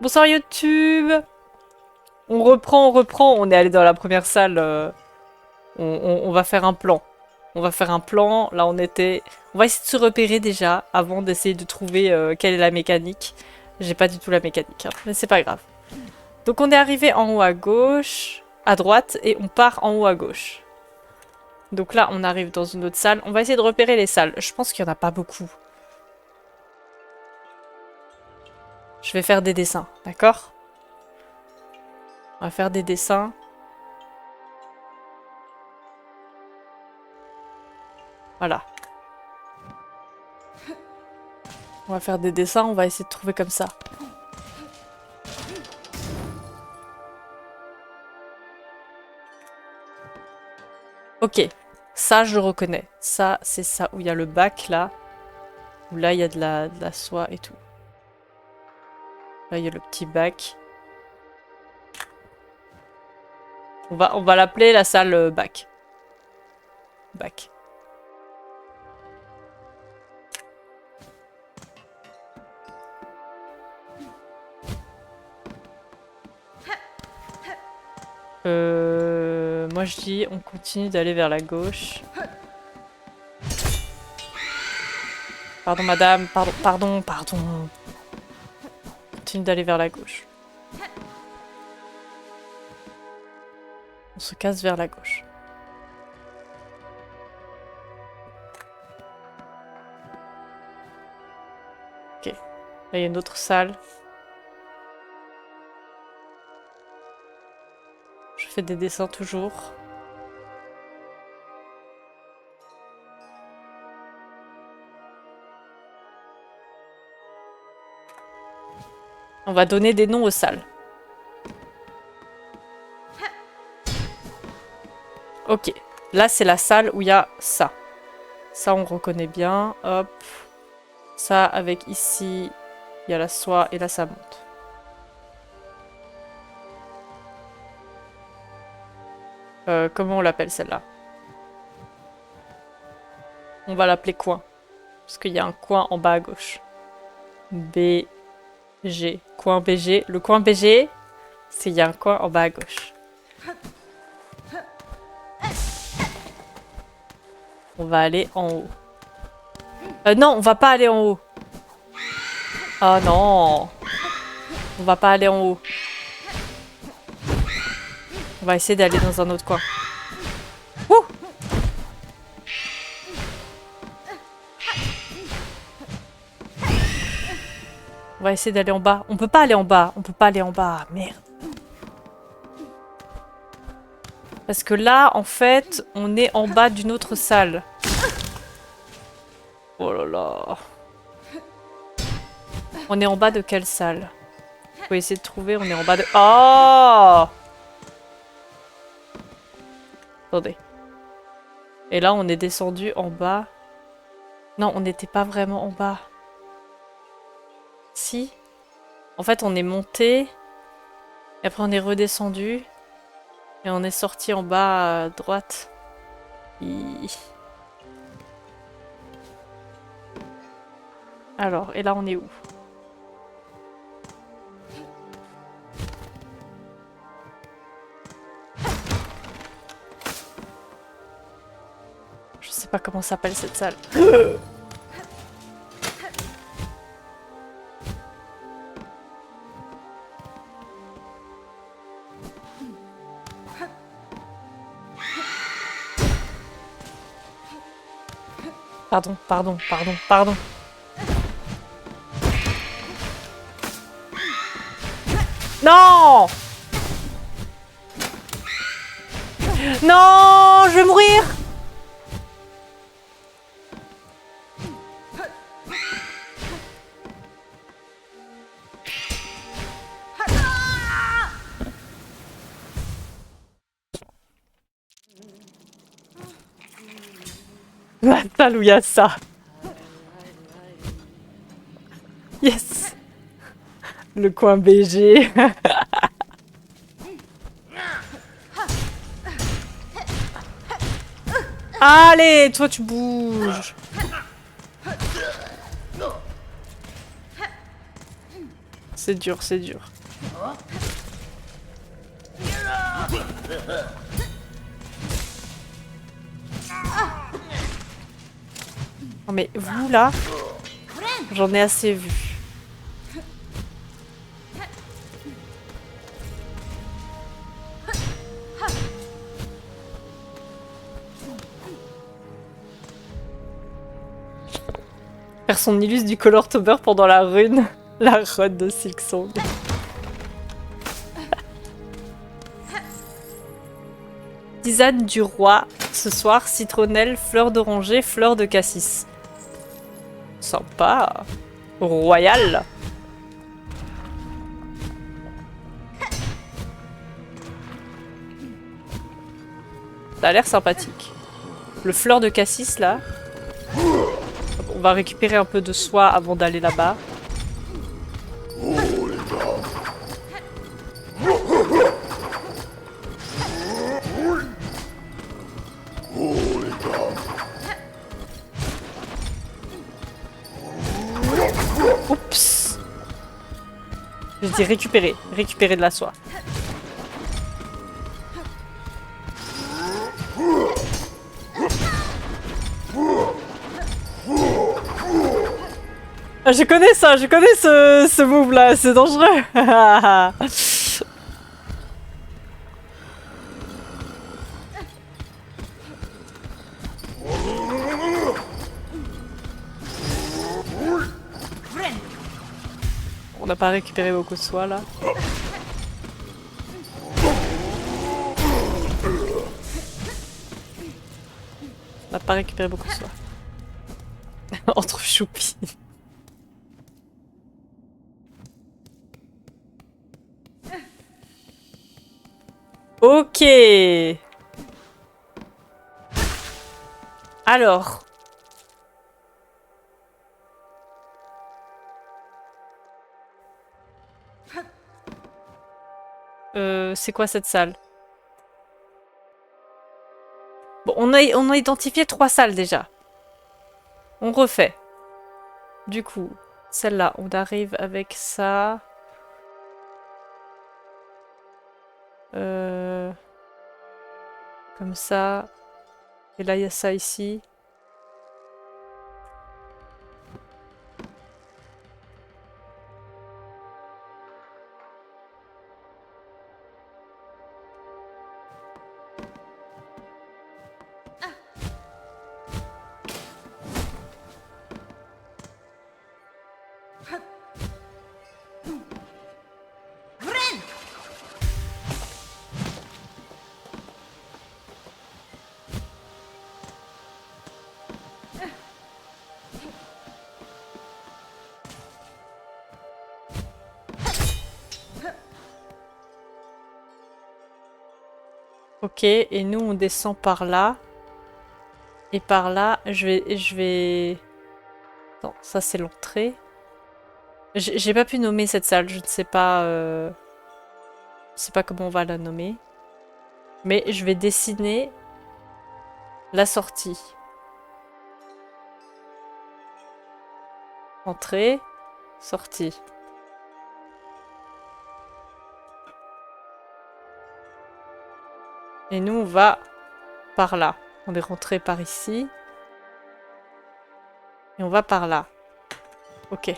Bonsoir YouTube. On reprend. On est allé dans la première salle. On va faire un plan. On va faire un plan. Là, on était... On va essayer de se repérer déjà avant d'essayer de trouver quelle est la mécanique. J'ai pas du tout la mécanique, hein, mais c'est pas grave. Donc on est arrivé en haut à gauche, à droite, et on part en haut à gauche. Donc là, on arrive dans une autre salle. On va essayer de repérer les salles. Je pense qu'il n'y en a pas beaucoup. Je vais faire des dessins, d'accord? On va faire des dessins. Voilà. On va faire des dessins, on va essayer de trouver comme ça. Ok, ça je reconnais. Ça, c'est ça où il y a le bac là. Où là il y a de la soie et tout. Là il y a le petit bac. On va l'appeler la salle bac. Bac. Moi je dis on continue d'aller vers la gauche. Pardon madame, pardon. On continue d'aller vers la gauche. On se casse vers la gauche. Ok. Là il y a une autre salle. Je fais des dessins toujours. On va donner des noms aux salles. Ok. Là, c'est la salle où il y a ça. Ça, on reconnaît bien. Hop. Ça, avec ici, il y a la soie et là, ça monte. Comment on l'appelle celle-là? On va l'appeler coin. Parce qu'il y a un coin en bas à gauche. BG. Coin BG. Le coin BG, c'est il y a un coin en bas à gauche. On va aller en haut. Non, on va pas aller en haut. Oh non. On va pas aller en haut. On va essayer d'aller dans un autre coin. Ouh! On va essayer d'aller en bas. On peut pas aller en bas. On peut pas aller en bas. Merde. Parce que là, en fait, on est en bas d'une autre salle. Oh là là. On est en bas de quelle salle? Faut essayer de trouver. On est en bas de... Oh! Attendez. Et là, on est descendu en bas. Non, on n'était pas vraiment en bas. Si. En fait, on est monté. Et après, on est redescendu. Et on est sorti en bas à droite. Alors, et là, on est où? Je sais pas comment s'appelle cette salle. Pardon. Non! Non! Je vais mourir! La salle où il y a ça. Yes! Le coin BG. Allez, toi tu bouges. C'est dur, c'est dur. Non mais vous là, j'en ai assez vu. Faire son illus du Colortober pendant la rune. La run de Silksong. Tisane du roi. Ce soir, citronnelle, fleur d'oranger, fleur de cassis. Sympa. Royal. Ça a l'air sympathique. Le fleur de cassis là. On va récupérer un peu de soie avant d'aller là-bas. Oups. Je dis récupérer. Récupérer de la soie. Ah, je connais ça, je connais ce move là, c'est dangereux. On n'a pas récupéré beaucoup de soie là. On n'a pas récupéré beaucoup de soie. Entre choupis. Ok. Alors. C'est quoi cette salle? Bon, on a identifié 3 salles déjà. On refait. Du coup, celle-là, on arrive avec ça. Comme ça. Et là, il y a ça ici. Ok, et nous on descend par là. Et par là, je vais... Non, ça c'est l'entrée. J'ai pas pu nommer cette salle, je ne sais pas... Je sais pas comment on va la nommer. Mais je vais dessiner la sortie. Entrée, sortie. Et nous, on va par là. On est rentré par ici. Et on va par là. Ok.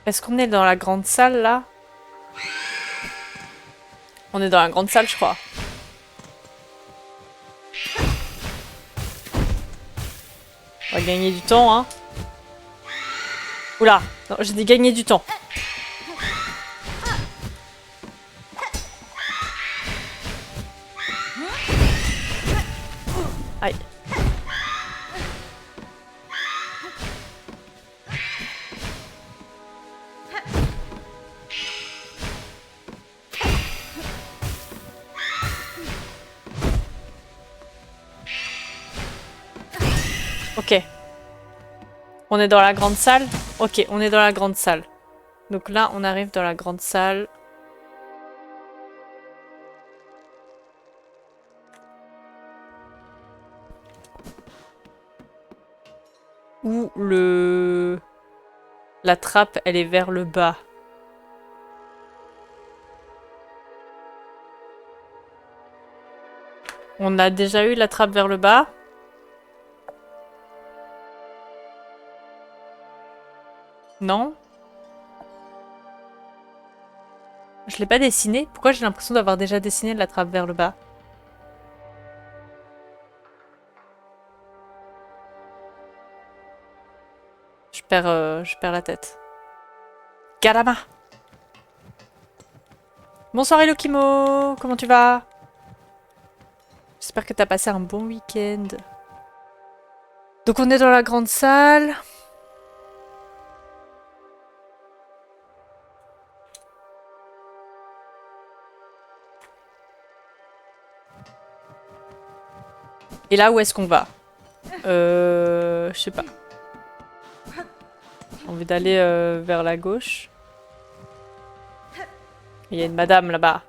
Est-ce qu'on est dans la grande salle, là? On est dans la grande salle, je crois. On va gagner du temps, hein. Oula, j'ai dit gagner du temps. Aïe. Ok. On est dans la grande salle? Ok, on est dans la grande salle. Donc là, on arrive dans la grande salle. Ou le... La trappe, elle est vers le bas. On a déjà eu la trappe vers le bas. Non? Je l'ai pas dessiné? Pourquoi j'ai l'impression d'avoir déjà dessiné la trappe vers le bas? Je perds la tête. Galama! Bonsoir Elokimo! Comment tu vas? J'espère que t'as passé un bon week-end. Donc on est dans la grande salle. Et là, où est-ce qu'on va? Je sais pas. J'ai envie d'aller vers la gauche. Il y a une madame là-bas.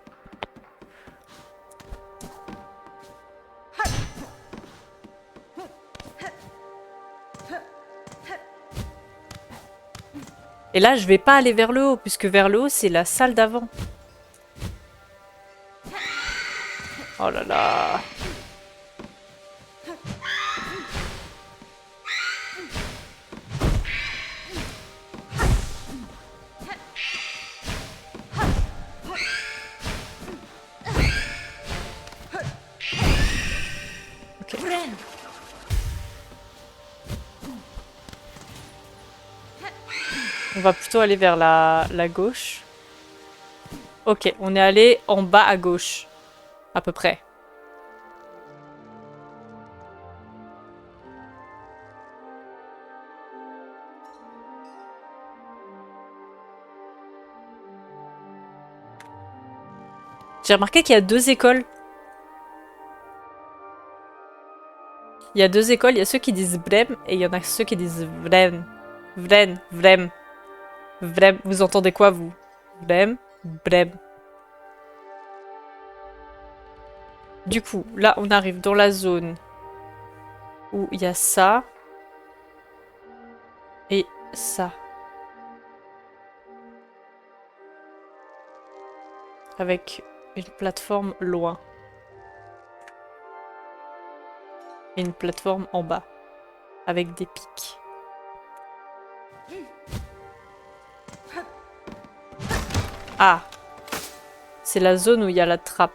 Et là, je vais pas aller vers le haut, puisque vers le haut, c'est la salle d'avant. Oh là là. Ok. On va plutôt aller vers la gauche. Ok, on est allé en bas à gauche. À peu près. J'ai remarqué qu'il y a deux écoles. Il y a deux écoles, il y a ceux qui disent Brem et il y en a ceux qui disent Vren. Vren, Vrem. Vrem. Vous entendez quoi, vous? Vrem, Brem. Du coup, là, on arrive dans la zone où il y a ça et ça. Avec une plateforme loin. Et une plateforme en bas. Avec des pics. Ah! C'est la zone où il y a la trappe.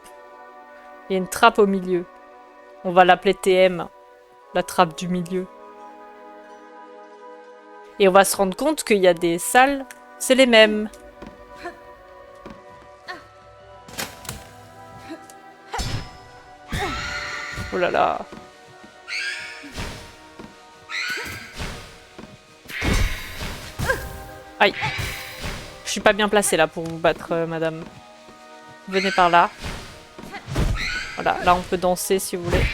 Il y a une trappe au milieu. On va l'appeler TM. La trappe du milieu. Et on va se rendre compte qu'il y a des salles, c'est les mêmes. Oh là là. Aïe. Je suis pas bien placée là pour vous battre, madame. Venez par là. Voilà, là on peut danser si vous voulez.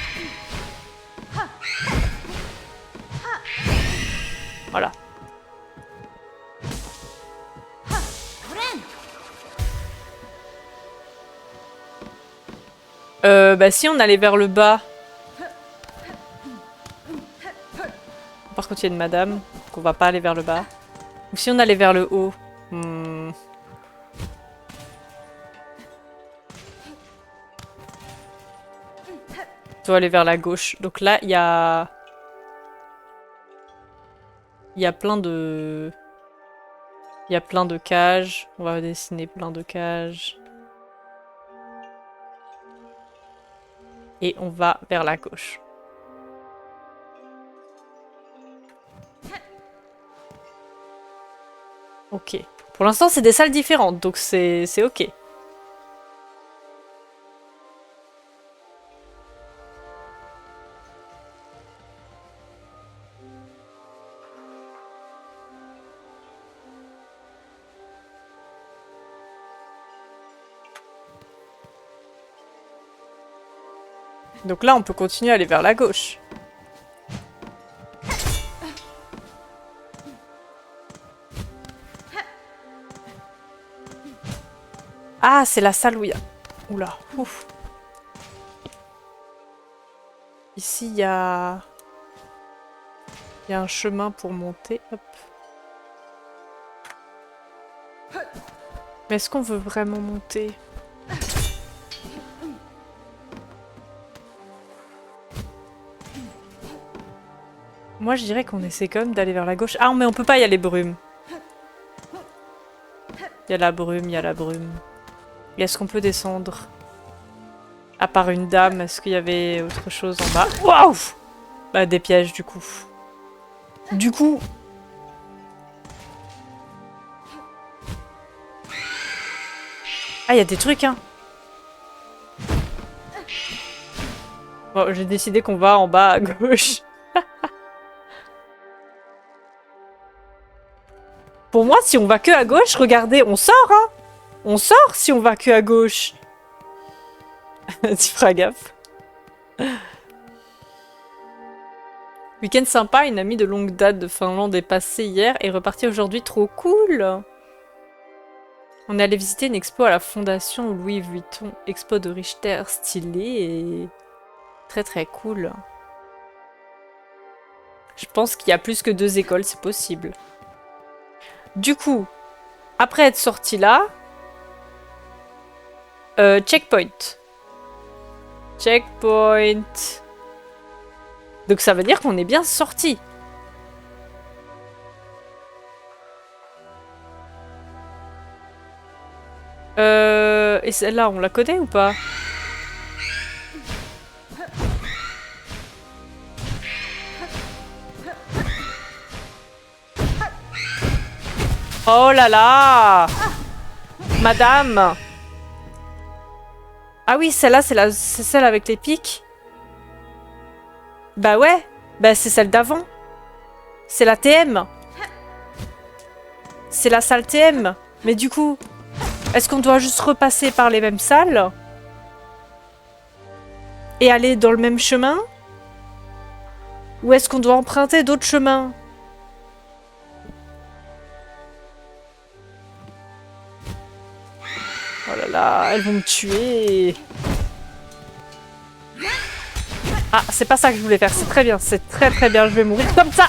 Voilà. Bah si on allait vers le bas. Par contre il y a une madame, donc on va pas aller vers le bas. Ou si on allait vers le haut. On doit aller vers la gauche. Donc là il y a... Il y a plein de... Il y a plein de cages. On va dessiner plein de cages. Et on va vers la gauche. Ok. Pour l'instant, c'est des salles différentes, donc c'est ok. Donc là, on peut continuer à aller vers la gauche. Ah, c'est la salle où il y a... Oula, ouf. Ici, il y a... Il y a un chemin pour monter. Hop. Mais est-ce qu'on veut vraiment monter? Moi, je dirais qu'on essaie quand même d'aller vers la gauche. Ah, mais on peut pas, il y a les brumes. Il y a la brume, il y a la brume. Et est-ce qu'on peut descendre? À part une dame, est-ce qu'il y avait autre chose en bas? Waouh! Bah, des pièges, du coup. Du coup... Ah, il y a des trucs, hein. Bon, j'ai décidé qu'on va en bas à gauche. Pour moi, si on va que à gauche, regardez, on sort, hein. On sort si on va que à gauche. Tu feras gaffe. Week-end sympa, une amie de longue date de Finlande est passée hier et repartie aujourd'hui, trop cool. On est allé visiter une expo à la fondation Louis Vuitton, expo de Richter, stylé et très très cool. Je pense qu'il y a plus que 2 écoles, c'est possible. Du coup, après être sorti là, checkpoint. Checkpoint. Donc ça veut dire qu'on est bien sorti. Et celle-là, on la connaît ou pas? Oh là là! Madame! Ah oui, celle-là, c'est celle avec les pics. Bah ouais, bah c'est celle d'avant. C'est la TM. C'est la salle TM. Mais du coup, est-ce qu'on doit juste repasser par les mêmes salles? Et aller dans le même chemin? Ou est-ce qu'on doit emprunter d'autres chemins? Oh là là, elles vont me tuer. Ah, c'est pas ça que je voulais faire, c'est très bien, c'est très très bien, je vais mourir comme ça.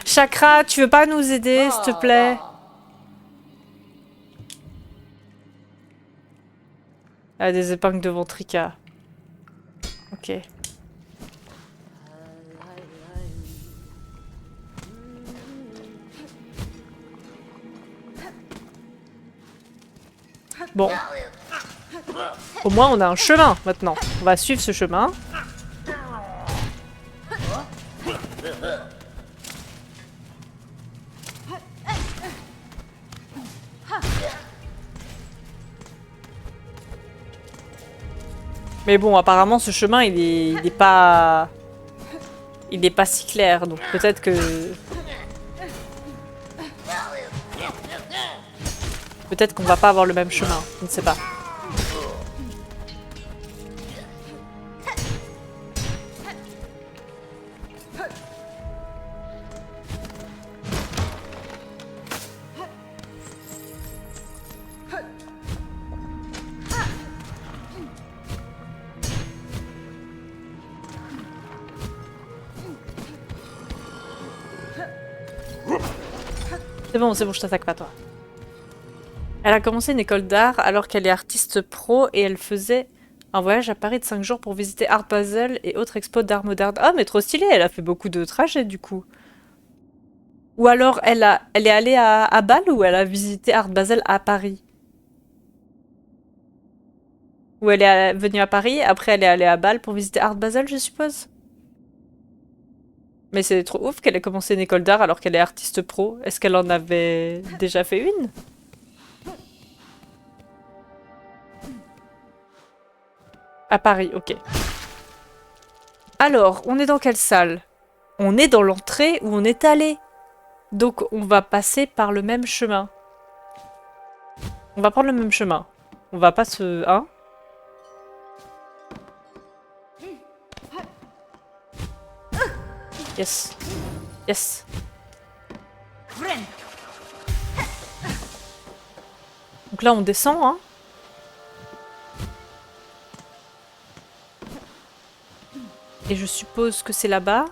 Chakra, tu veux pas nous aider, s'il te plaît? Ah, des épingles de ventrica. Ok. Bon. Au moins, on a un chemin, maintenant. On va suivre ce chemin. Mais bon, apparemment, ce chemin, il est pas... Il est pas si clair, donc peut-être que... Peut-être qu'on va pas avoir le même chemin, je ne sais pas. C'est bon, je t'attaque pas, toi. Elle a commencé une école d'art alors qu'elle est artiste pro et elle faisait un voyage à Paris de 5 jours pour visiter Art Basel et autres expos d'art moderne. Ah, mais trop stylé, elle a fait beaucoup de trajets du coup. Ou alors elle est allée à Bâle ou elle a visité Art Basel à Paris? Ou elle est venue à Paris, après elle est allée à Bâle pour visiter Art Basel, je suppose? Mais c'est trop ouf qu'elle ait commencé une école d'art alors qu'elle est artiste pro. Est-ce qu'elle en avait déjà fait une? À Paris, ok. Alors, on est dans quelle salle? On est dans l'entrée où on est allé. Donc on va passer par le même chemin. On va prendre le même chemin. On va pas se... Hein? Yes. Yes. Donc là on descend, hein? Et je suppose que c'est là-bas.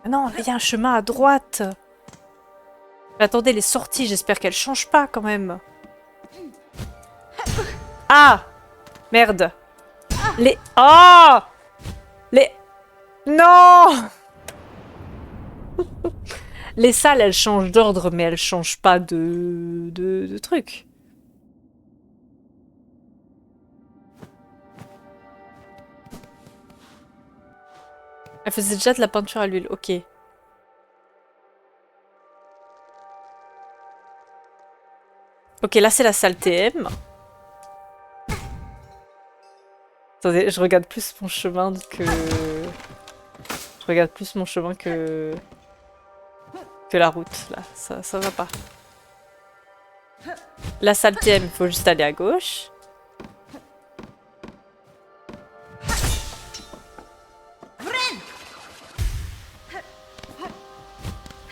Ah non, il y a un chemin à droite. Mais attendez, les sorties, j'espère qu'elles changent pas quand même. Ah! Merde. Les... Oh! Les... Non! Les salles, elles changent d'ordre, mais elles changent pas de truc. Elle faisait déjà de la peinture à l'huile, ok. Ok, là c'est la salle TM. Attendez, je regarde plus mon chemin que... Je regarde plus mon chemin que la route, là. Ça va pas. La salle TM, il faut juste aller à gauche.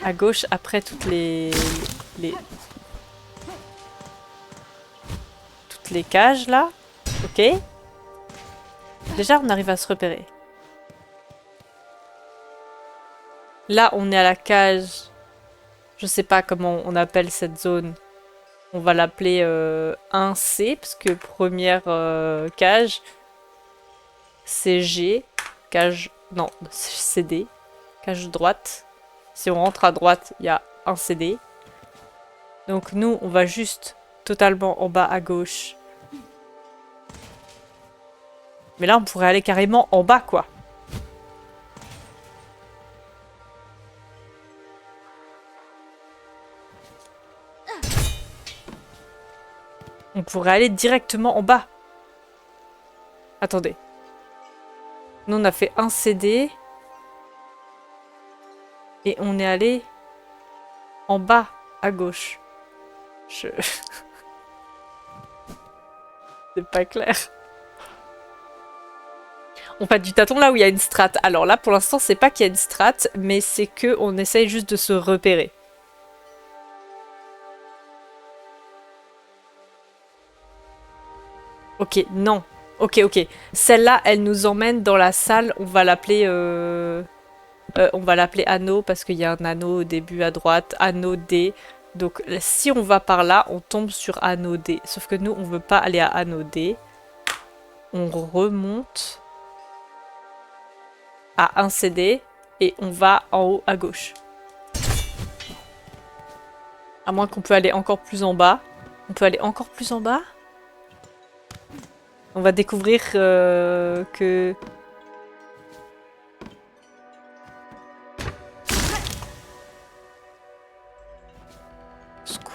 À gauche, après toutes les cages, là. Ok. Déjà, on arrive à se repérer. Là, on est à la cage. Je sais pas comment on appelle cette zone. On va l'appeler 1C, parce que première cage, c'est G. Cage... Non, c'est D. Cage droite. Si on rentre à droite, il y a un CD. Donc nous, on va juste totalement en bas à gauche. Mais là, on pourrait aller carrément en bas, quoi. On pourrait aller directement en bas. Attendez. Nous, on a fait un CD. Et on est allé en bas à gauche. C'est pas clair. On fait du tâton là où il y a une strat. Alors là, pour l'instant, c'est pas qu'il y a une strat, mais c'est que on essaye juste de se repérer. Ok, non. Ok, ok. Celle-là, elle nous emmène dans la salle. On va l'appeler anneau parce qu'il y a un anneau au début à droite. Anneau D. Donc si on va par là, on tombe sur anneau D. Sauf que nous, on veut pas aller à anneau D. On remonte à un CD et on va en haut à gauche. À moins qu'on peut aller encore plus en bas. On peut aller encore plus en bas. On va découvrir que... Secours.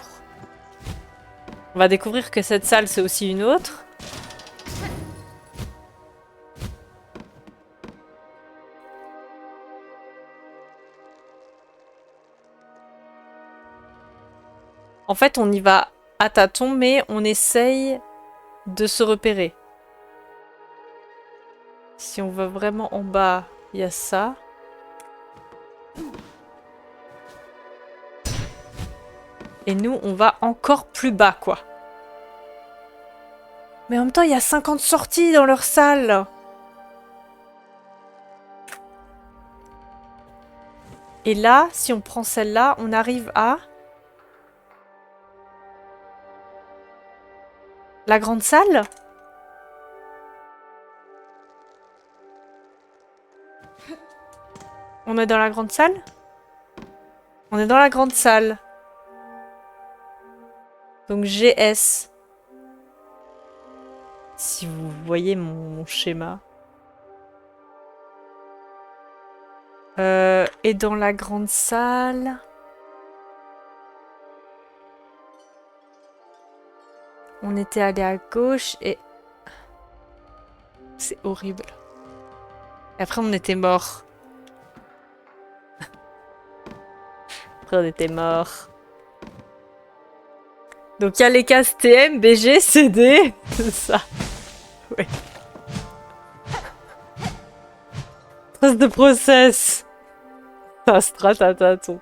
On va découvrir que cette salle, c'est aussi une autre. En fait, on y va à tâtons, mais on essaye de se repérer. Si on va vraiment en bas, il y a ça. Et nous, on va encore plus bas, quoi. Mais en même temps, il y a 50 sorties dans leur salle. Et là, si on prend celle-là, on arrive à... la grande salle? On est dans la grande salle? On est dans la grande salle. Donc GS. Si vous voyez mon schéma. Et dans la grande salle... On était allé à gauche et... C'est horrible. Et après, on était mort. Après, on était mort. Donc, il y a les cases TM, BG, CD. C'est ça. Ouais. Trace de process. Ça strat à tâton.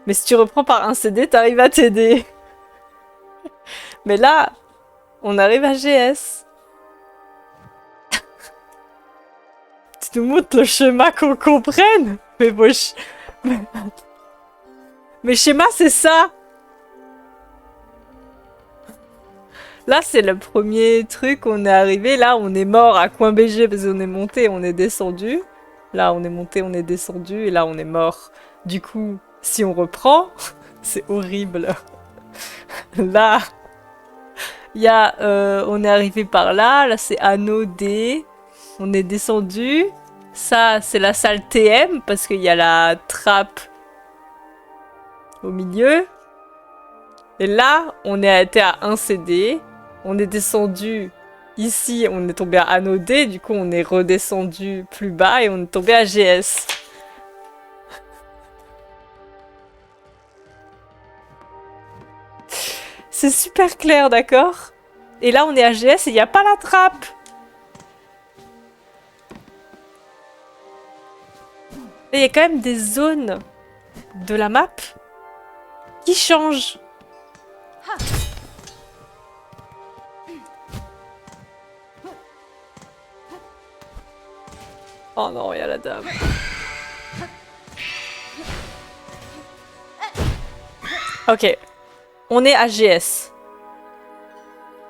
Mais si tu reprends par un CD, t'arrives à TD. Mais là, on arrive à GS. nous montre le schéma qu'on comprenne. Mais bon, mais schéma, c'est ça. Là, c'est le premier truc, on est arrivé. Là, on est mort à coin BG parce qu'on est monté, on est descendu. Là, on est monté, on est descendu. Et là, on est mort. Du coup, si on reprend, c'est horrible. Là, il y a, on est arrivé par là. Là, c'est anneau D. On est descendu. Ça, c'est la salle TM parce qu'il y a la trappe au milieu. Et là, on est été à 1 CD. On est descendu ici, on est tombé à anneau D. Du coup, on est redescendu plus bas et on est tombé à GS. C'est super clair, d'accord? Et là, on est à GS et il n'y a pas la trappe. Et il y a quand même des zones de la map qui changent. Oh non, il y a la dame. Ok. On est à GS.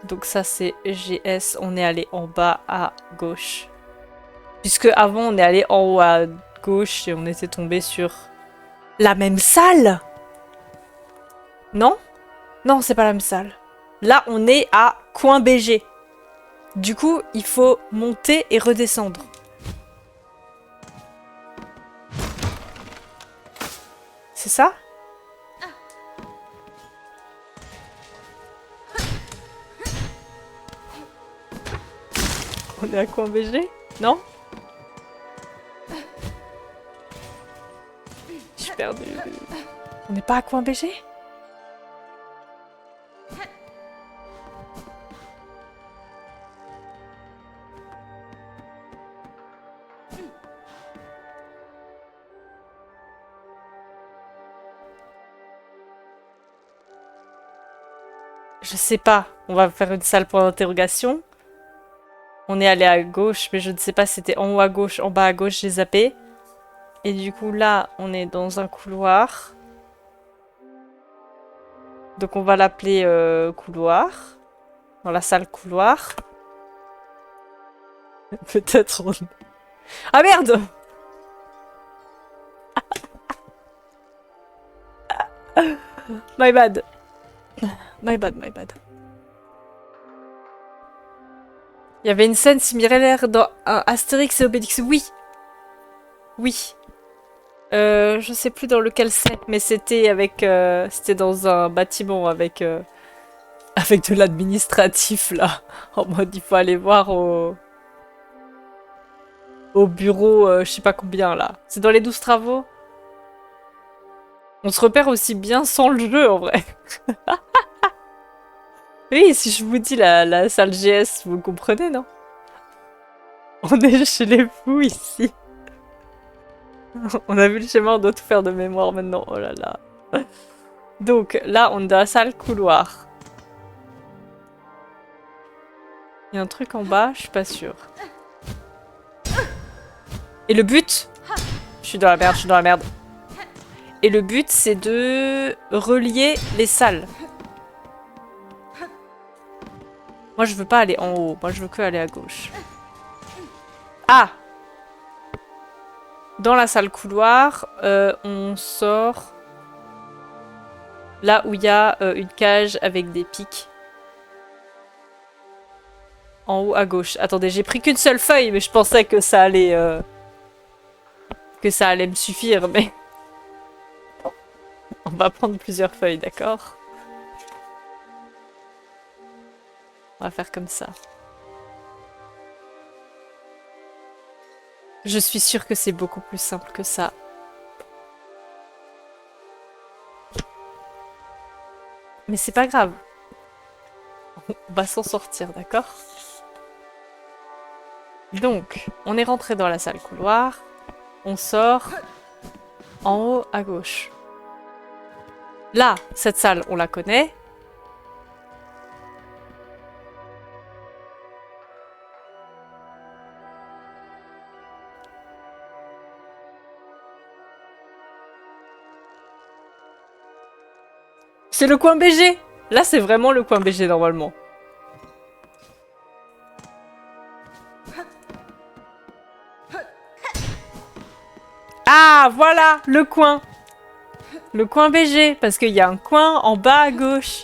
Donc ça, c'est GS. On est allé en bas à gauche. Puisque avant, on est allé en haut à gauche et on était tombé sur la même salle. Non? Non, c'est pas la même salle. Là, on est à coin BG. Du coup, il faut monter et redescendre. C'est ça? On est à coin BG? Non? Je suis perdue. On n'est pas à coin BG? Je sais pas. On va faire une salle pour l'interrogation. On est allé à gauche, mais je ne sais pas si c'était en haut à gauche, en bas à gauche, j'ai zappé. Et du coup, là, on est dans un couloir. Donc on va l'appeler couloir. Dans la salle couloir. Peut-être on... Ah merde! My bad. My bad, my bad. Il y avait une scène similaire dans Astérix et Obélix. Oui. Oui. Je sais plus dans lequel c'est, mais c'était avec... c'était dans un bâtiment avec... avec de l'administratif, là. En mode, il faut aller voir au bureau, je sais pas combien, là. C'est dans les 12 travaux. On se repère aussi bien sans le jeu, en vrai. Oui, si je vous dis la salle GS, vous comprenez, non? On est chez les fous, ici. On a vu le schéma, on doit tout faire de mémoire maintenant. Oh là là. Donc, là, on est dans la salle couloir. Il y a un truc en bas, je suis pas sûre. Et le but... Je suis dans la merde, je suis dans la merde. Et le but, c'est de relier les salles. Moi, je veux pas aller en haut. Moi, je veux que aller à gauche. Ah! Dans la salle couloir, on sort... Là où il y a une cage avec des pics. En haut à gauche. Attendez, j'ai pris qu'une seule feuille, mais je pensais que ça allait... que ça allait me suffire, mais... On va prendre plusieurs feuilles, d'accord? On va faire comme ça. Je suis sûre que c'est beaucoup plus simple que ça. Mais c'est pas grave. On va s'en sortir, d'accord? Donc, on est rentré dans la salle couloir. On sort en haut à gauche. Là, cette salle, on la connaît. C'est le coin BG. Là, c'est vraiment le coin BG, normalement. Ah, voilà, le coin. Le coin BG, parce qu'il y a un coin en bas à gauche.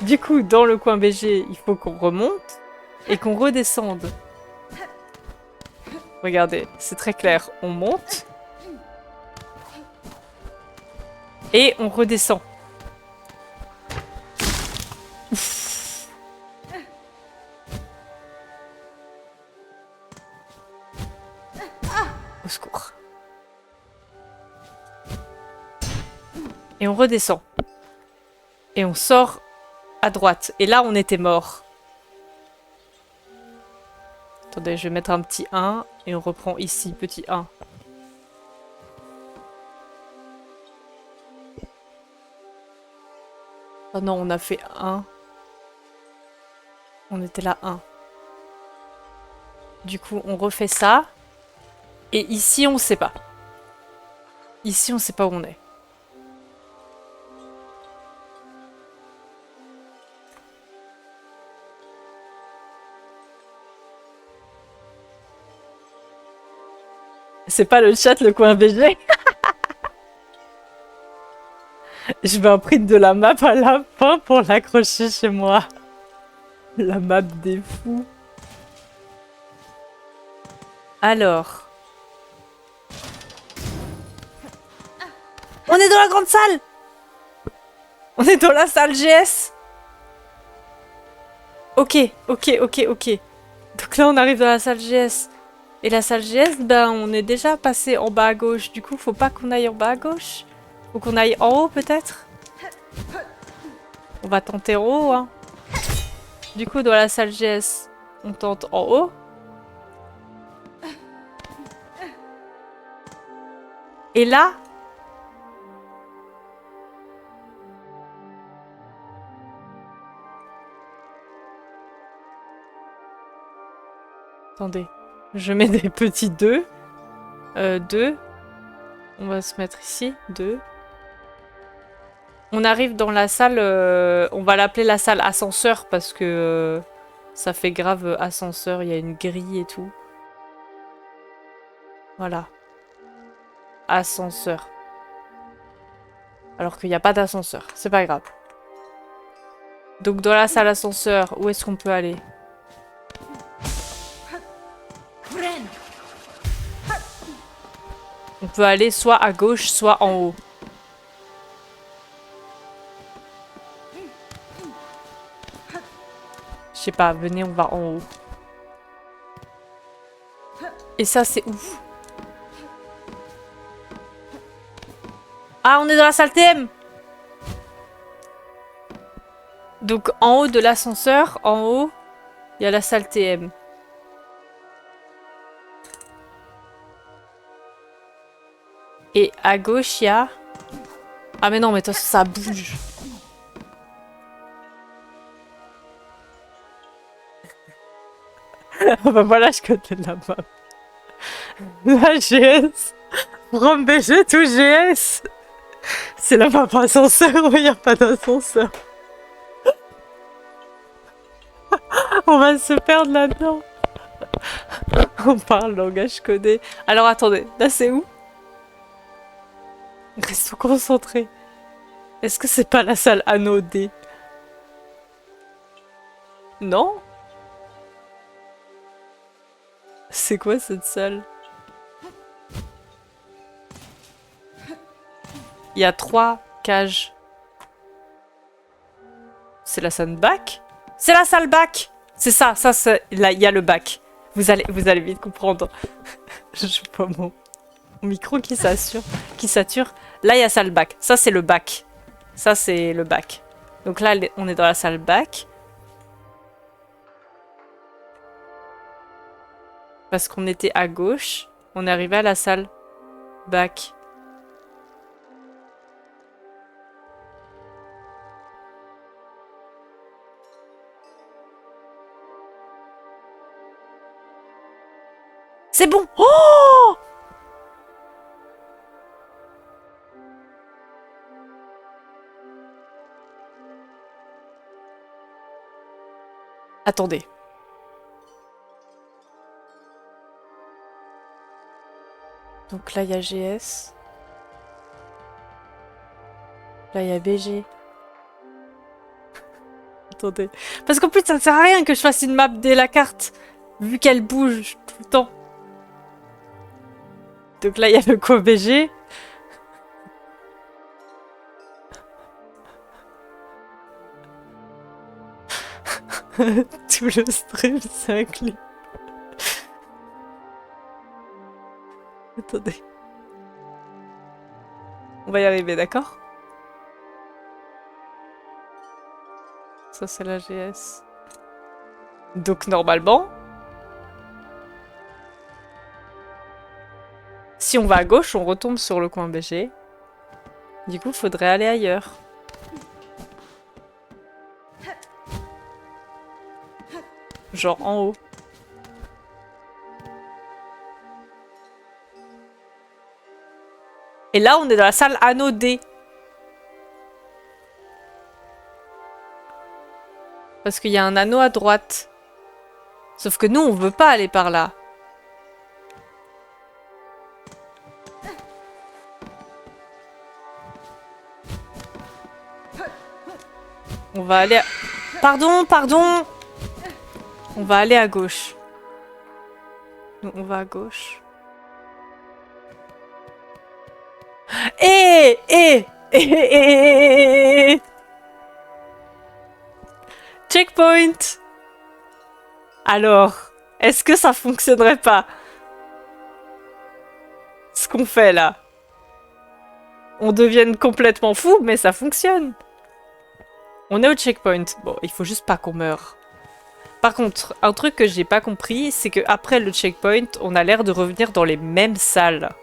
Du coup, dans le coin BG, il faut qu'on remonte et qu'on redescende. Regardez, c'est très clair. On monte. Et on redescend. Ouf. Au secours. Et on redescend. Et on sort à droite. Et là, on était mort. Attendez, je vais mettre un petit 1. Et on reprend ici, petit 1. Oh non, on a fait 1. On était là 1. Du coup, on refait ça. Et ici, on sait pas. Ici, on sait pas où on est. C'est pas le chat, le coin BG. Je vais un print de la map à la fin pour l'accrocher chez moi. La map des fous. Alors. On est dans la grande salle. On est dans la salle GS. Ok. Donc là, on arrive dans la salle GS. Et la salle GS, ben, on est déjà passé en bas à gauche. Du coup, faut pas qu'on aille en bas à gauche. Faut qu'on aille en haut, peut-être. On va tenter en haut, hein. Du coup, dans la salle GS, on tente en haut. Et là... Attendez. Je mets des petits 2. 2. On va se mettre ici. 2. On arrive dans la salle... on va l'appeler la salle ascenseur parce que... ça fait grave ascenseur. Il y a une grille et tout. Voilà. Ascenseur. Alors qu'il n'y a pas d'ascenseur. C'est pas grave. Donc dans la salle ascenseur, où est-ce qu'on peut aller? On peut aller soit à gauche, soit en haut. Je sais pas, venez, on va en haut. Et ça, c'est où? Ah, on est dans la salle TM! Donc en haut de l'ascenseur, en haut, il y a la salle TM. Et à gauche, il y a... Ah mais non, mais toi, ça bouge. Bah voilà, je connais la map. La GS. From BG to GS. C'est la map ascenseur, mais il n'y a pas d'ascenseur. On va se perdre là-dedans. On parle langage codé. Alors attendez, là c'est où? Restons concentrés. Est-ce que c'est pas la salle anodée? Non? C'est quoi cette salle? Il y a 3 cages. C'est la salle bac? C'est la salle bac! C'est ça, là, il y a le bac. Vous allez vite comprendre. Je joue pas mon micro qui sature. Là, il y a salle bac. Ça, c'est le bac. Ça, c'est le bac. Donc là, on est dans la salle bac. Parce qu'on était à gauche. On est arrivé à la salle bac. C'est bon! Oh! Attendez. Donc là, il y a GS. Là, il y a BG. Attendez. Parce qu'en plus, ça ne sert à rien que je fasse une map dès la carte, vu qu'elle bouge tout le temps. Donc là, il y a le co BG. Tout le stream, c'est un clip. Attendez. On va y arriver, d'accord? Ça, c'est la GS. Donc, normalement... Si on va à gauche, on retombe sur le coin BG. Du coup, faudrait aller ailleurs. Genre en haut. Et là, on est dans la salle anneau D. Parce qu'il y a un anneau à droite. Sauf que nous, on veut pas aller par là. On va aller à... Pardon, pardon! On va aller à gauche. Nous, on va à gauche. Checkpoint! Alors, est-ce que ça fonctionnerait pas? Ce qu'on fait là. On devienne complètement fou, mais ça fonctionne. On est au checkpoint. Bon, il faut juste pas qu'on meure. Par contre, un truc que j'ai pas compris, c'est que après le checkpoint, on a l'air de revenir dans les mêmes salles.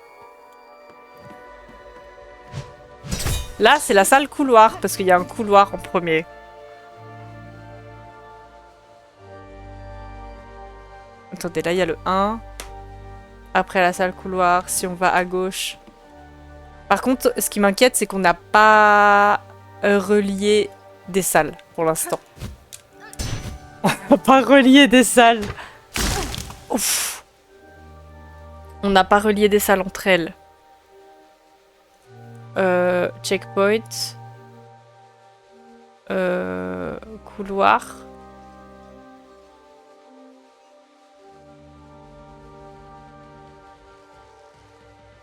Là, c'est la salle couloir, parce qu'il y a un couloir en premier. Attendez, là, il y a le 1. Après la salle couloir, si on va à gauche... Par contre, ce qui m'inquiète, c'est qu'on n'a pas relié des salles, pour l'instant. On n'a pas relié des salles. Ouf. On n'a pas relié des salles entre elles. Checkpoint. Couloir.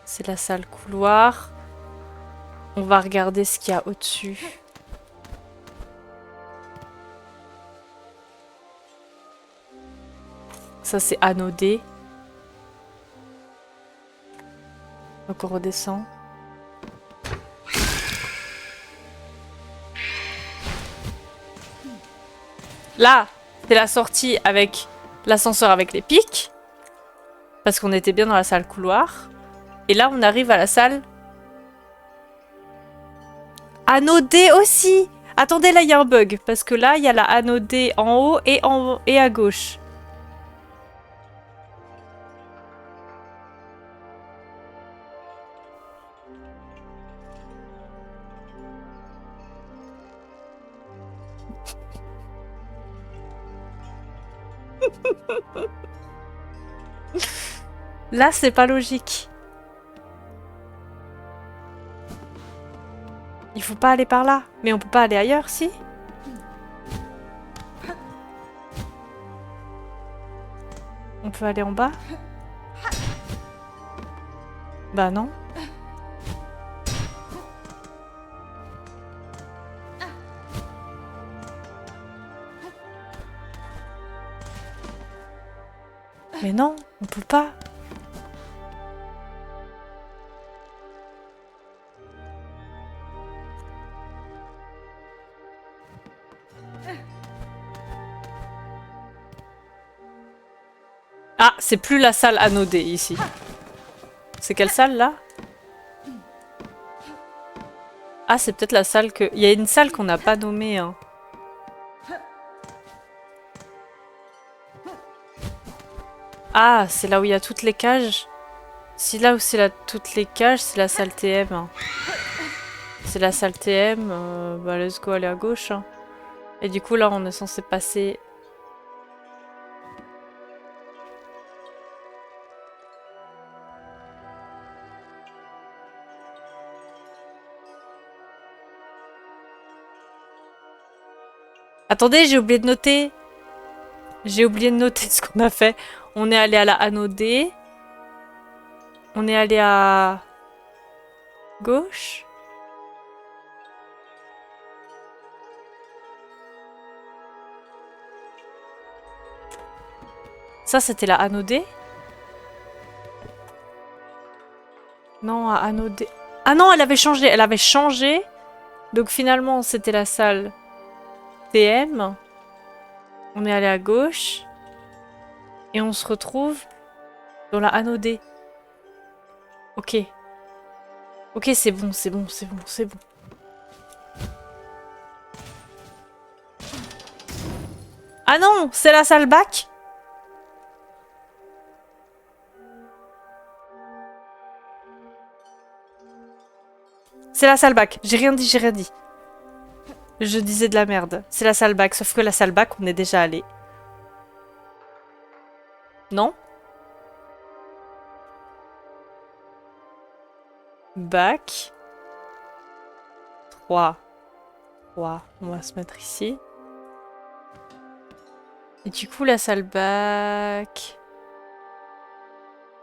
C'est la salle couloir. On va regarder ce qu'il y a au-dessus. Ça, c'est anodé. Donc, on redescend. Là, c'est la sortie avec l'ascenseur avec les pics. Parce qu'on était bien dans la salle couloir. Et là, on arrive à la salle... Anodé aussi! Attendez, là, il y a un bug. Parce que là, il y a la anodé en haut et à gauche. Là, c'est pas logique. Il faut pas aller par là. Mais on peut pas aller ailleurs, si? On peut aller en bas? Bah non. Mais non, on peut pas. Ah, c'est plus la salle anodée ici. C'est quelle salle là? Ah, c'est peut-être la salle que... Il y a une salle qu'on n'a pas nommée. Hein. Ah, c'est là où il y a toutes les cages. Si là où c'est toutes les cages, c'est la salle TM. Hein. C'est la salle TM. Bah, let's go aller à gauche. Hein. Et du coup, là, on est censé passer Attendez, j'ai oublié de noter. J'ai oublié de noter ce qu'on a fait. On est allé à la anodée. On est allé à gauche. Ça, c'était la anodée? Non, à anodée. Ah non, elle avait changé. Elle avait changé. Donc finalement, c'était la salle TM. On est allé à gauche. Et on se retrouve dans la anodée. Ok. Ok, c'est bon, c'est bon, c'est bon, c'est bon. Ah non, c'est la salle bac. C'est la salle bac. J'ai rien dit, j'ai rien dit. Je disais de la merde. C'est la salle bac, sauf que la salle bac, on est déjà allé. Non? Bac. 3. 3. On va se mettre ici. Et du coup, la salle bac...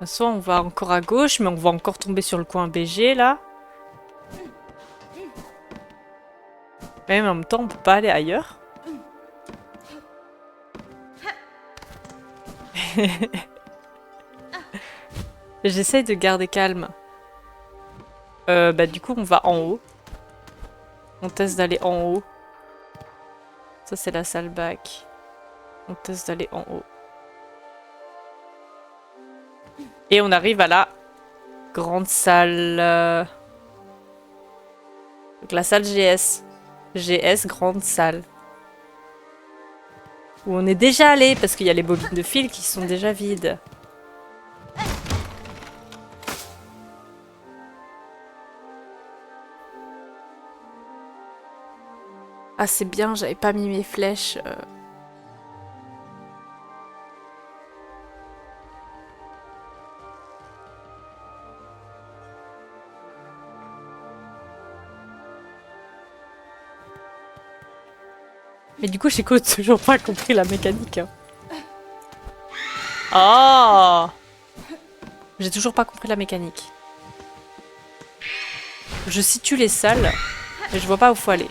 Soit on va encore à gauche, mais on va encore tomber sur le coin BG, là. Mais en même temps, on peut pas aller ailleurs. J'essaye de garder calme. Bah du coup, on va en haut. On teste d'aller en haut. Ça, c'est la salle bac. On teste d'aller en haut. Et on arrive à la grande salle. Donc la salle GS. GS, grande salle. Où on est déjà allé, parce qu'il y a les bobines de fil qui sont déjà vides. Ah, c'est bien, j'avais pas mis mes flèches. Mais du coup, j'ai toujours pas compris la mécanique. Hein. Oh! J'ai toujours pas compris la mécanique. Je situe les salles, mais je vois pas où faut aller.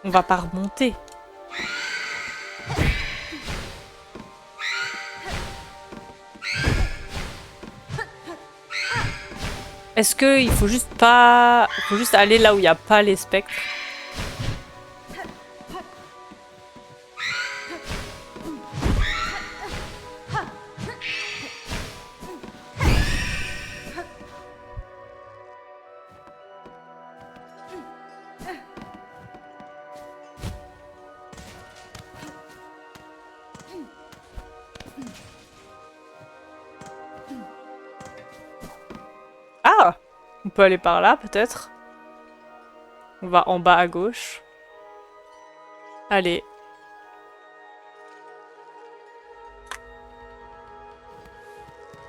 On va pas remonter. Est-ce qu'il faut juste pas... Il faut juste aller là où il n'y a pas les spectres? Ah! On peut aller par là, peut-être? On va en bas à gauche. Allez.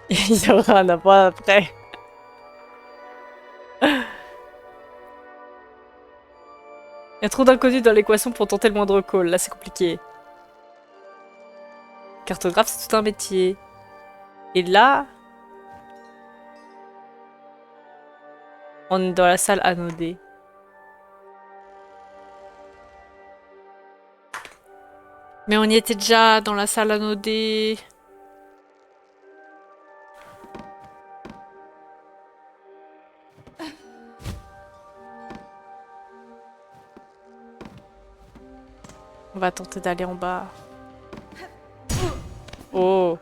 Il y aura un avant après. Il y a trop d'inconnus dans l'équation pour tenter le moindre call. Là, c'est compliqué. Cartographe, c'est tout un métier. Et là... On est dans la salle anodée. Mais on y était déjà dans la salle anodée. On va tenter d'aller en bas. Oh.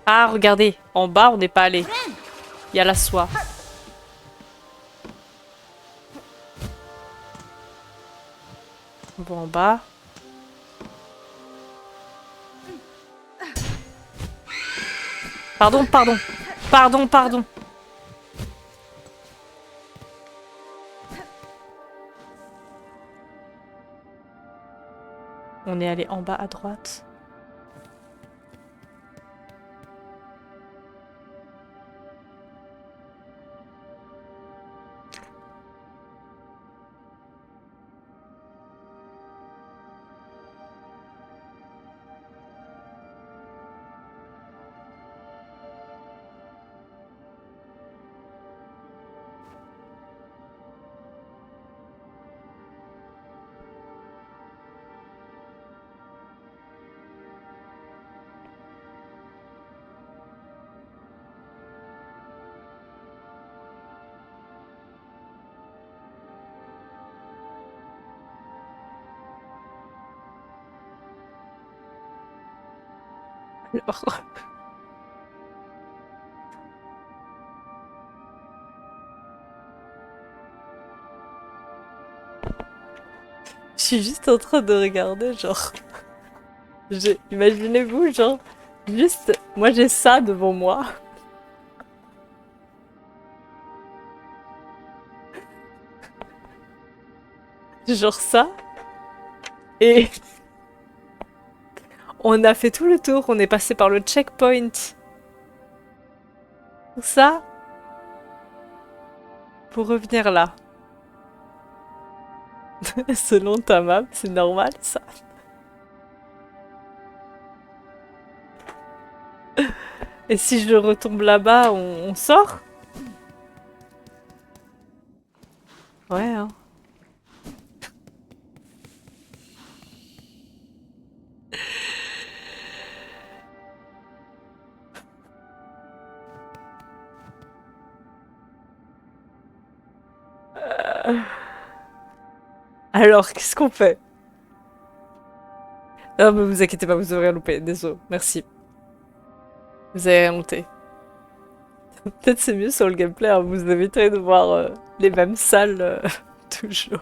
Ah, regardez. En bas, on n'est pas allé. Il y a la soie. On va en bas. Pardon, pardon. Pardon, pardon. On est allé en bas à droite. Alors, je suis juste en train de regarder, genre... Imaginez-vous, genre... Juste, moi j'ai ça devant moi. Genre ça. Et on a fait tout le tour, on est passé par le checkpoint. Tout ça pour revenir là. Selon ta map, c'est normal ça. Et si je retombe là-bas, on sort? Ouais, hein. Alors, qu'est-ce qu'on fait? Non, mais vous inquiétez pas, vous avez rien loupé. Désolé, merci. Vous avez rien noté. Peut-être c'est mieux sur le gameplay, hein, vous éviterez de voir les mêmes salles toujours.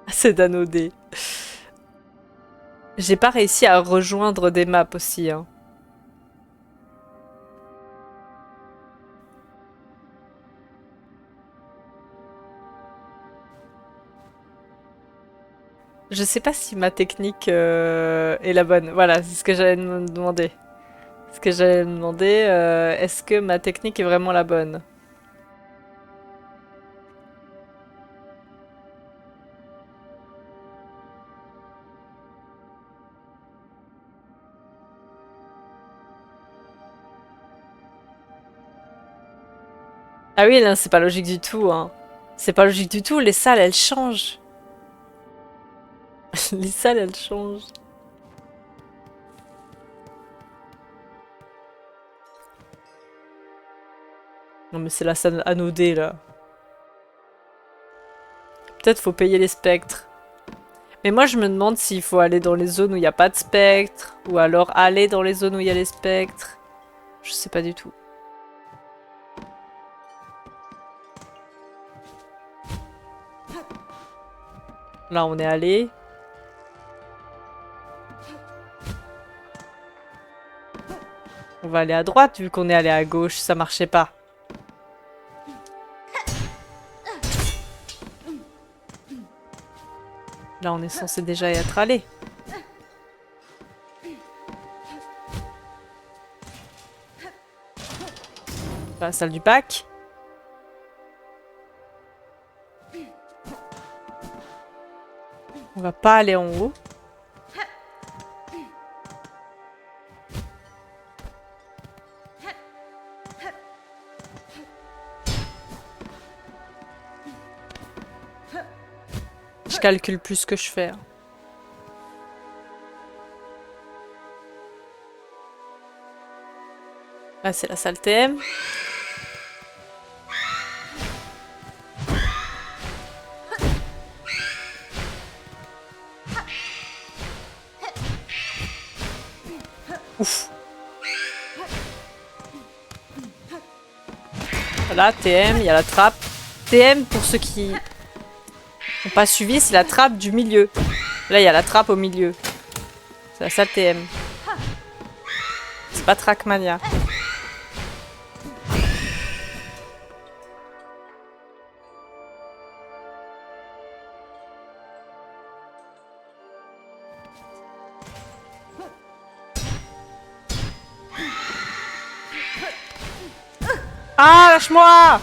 C'est danodé. J'ai pas réussi à rejoindre des maps aussi, hein. Je sais pas si ma technique est la bonne. Voilà, c'est ce que j'allais me demander. Ce que j'allais me demander, est-ce que ma technique est vraiment la bonne? Ah oui, là, c'est pas logique du tout, hein. C'est pas logique du tout, les salles, elles changent. Les salles, elles changent. Non mais c'est la salle anodée, là. Peut-être faut payer les spectres. Mais moi, je me demande s'il faut aller dans les zones où il n'y a pas de spectres, ou alors aller dans les zones où il y a les spectres. Je sais pas du tout. Là, on est allé. On va aller à droite, vu qu'on est allé à gauche. Ça marchait pas. Là, on est censé déjà y être allé. La salle du bac. On va pas aller en haut. Je calcule plus ce que je fais, hein. Là, c'est la salle TM. Ouf. Voilà, TM, il y a la trappe. TM, pour ceux qui n'ont pas suivi, c'est la trappe du milieu. Là, il y a la trappe au milieu. C'est la salle TM. C'est pas Trackmania. Ah, lâche-moi!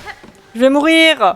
Je vais mourir!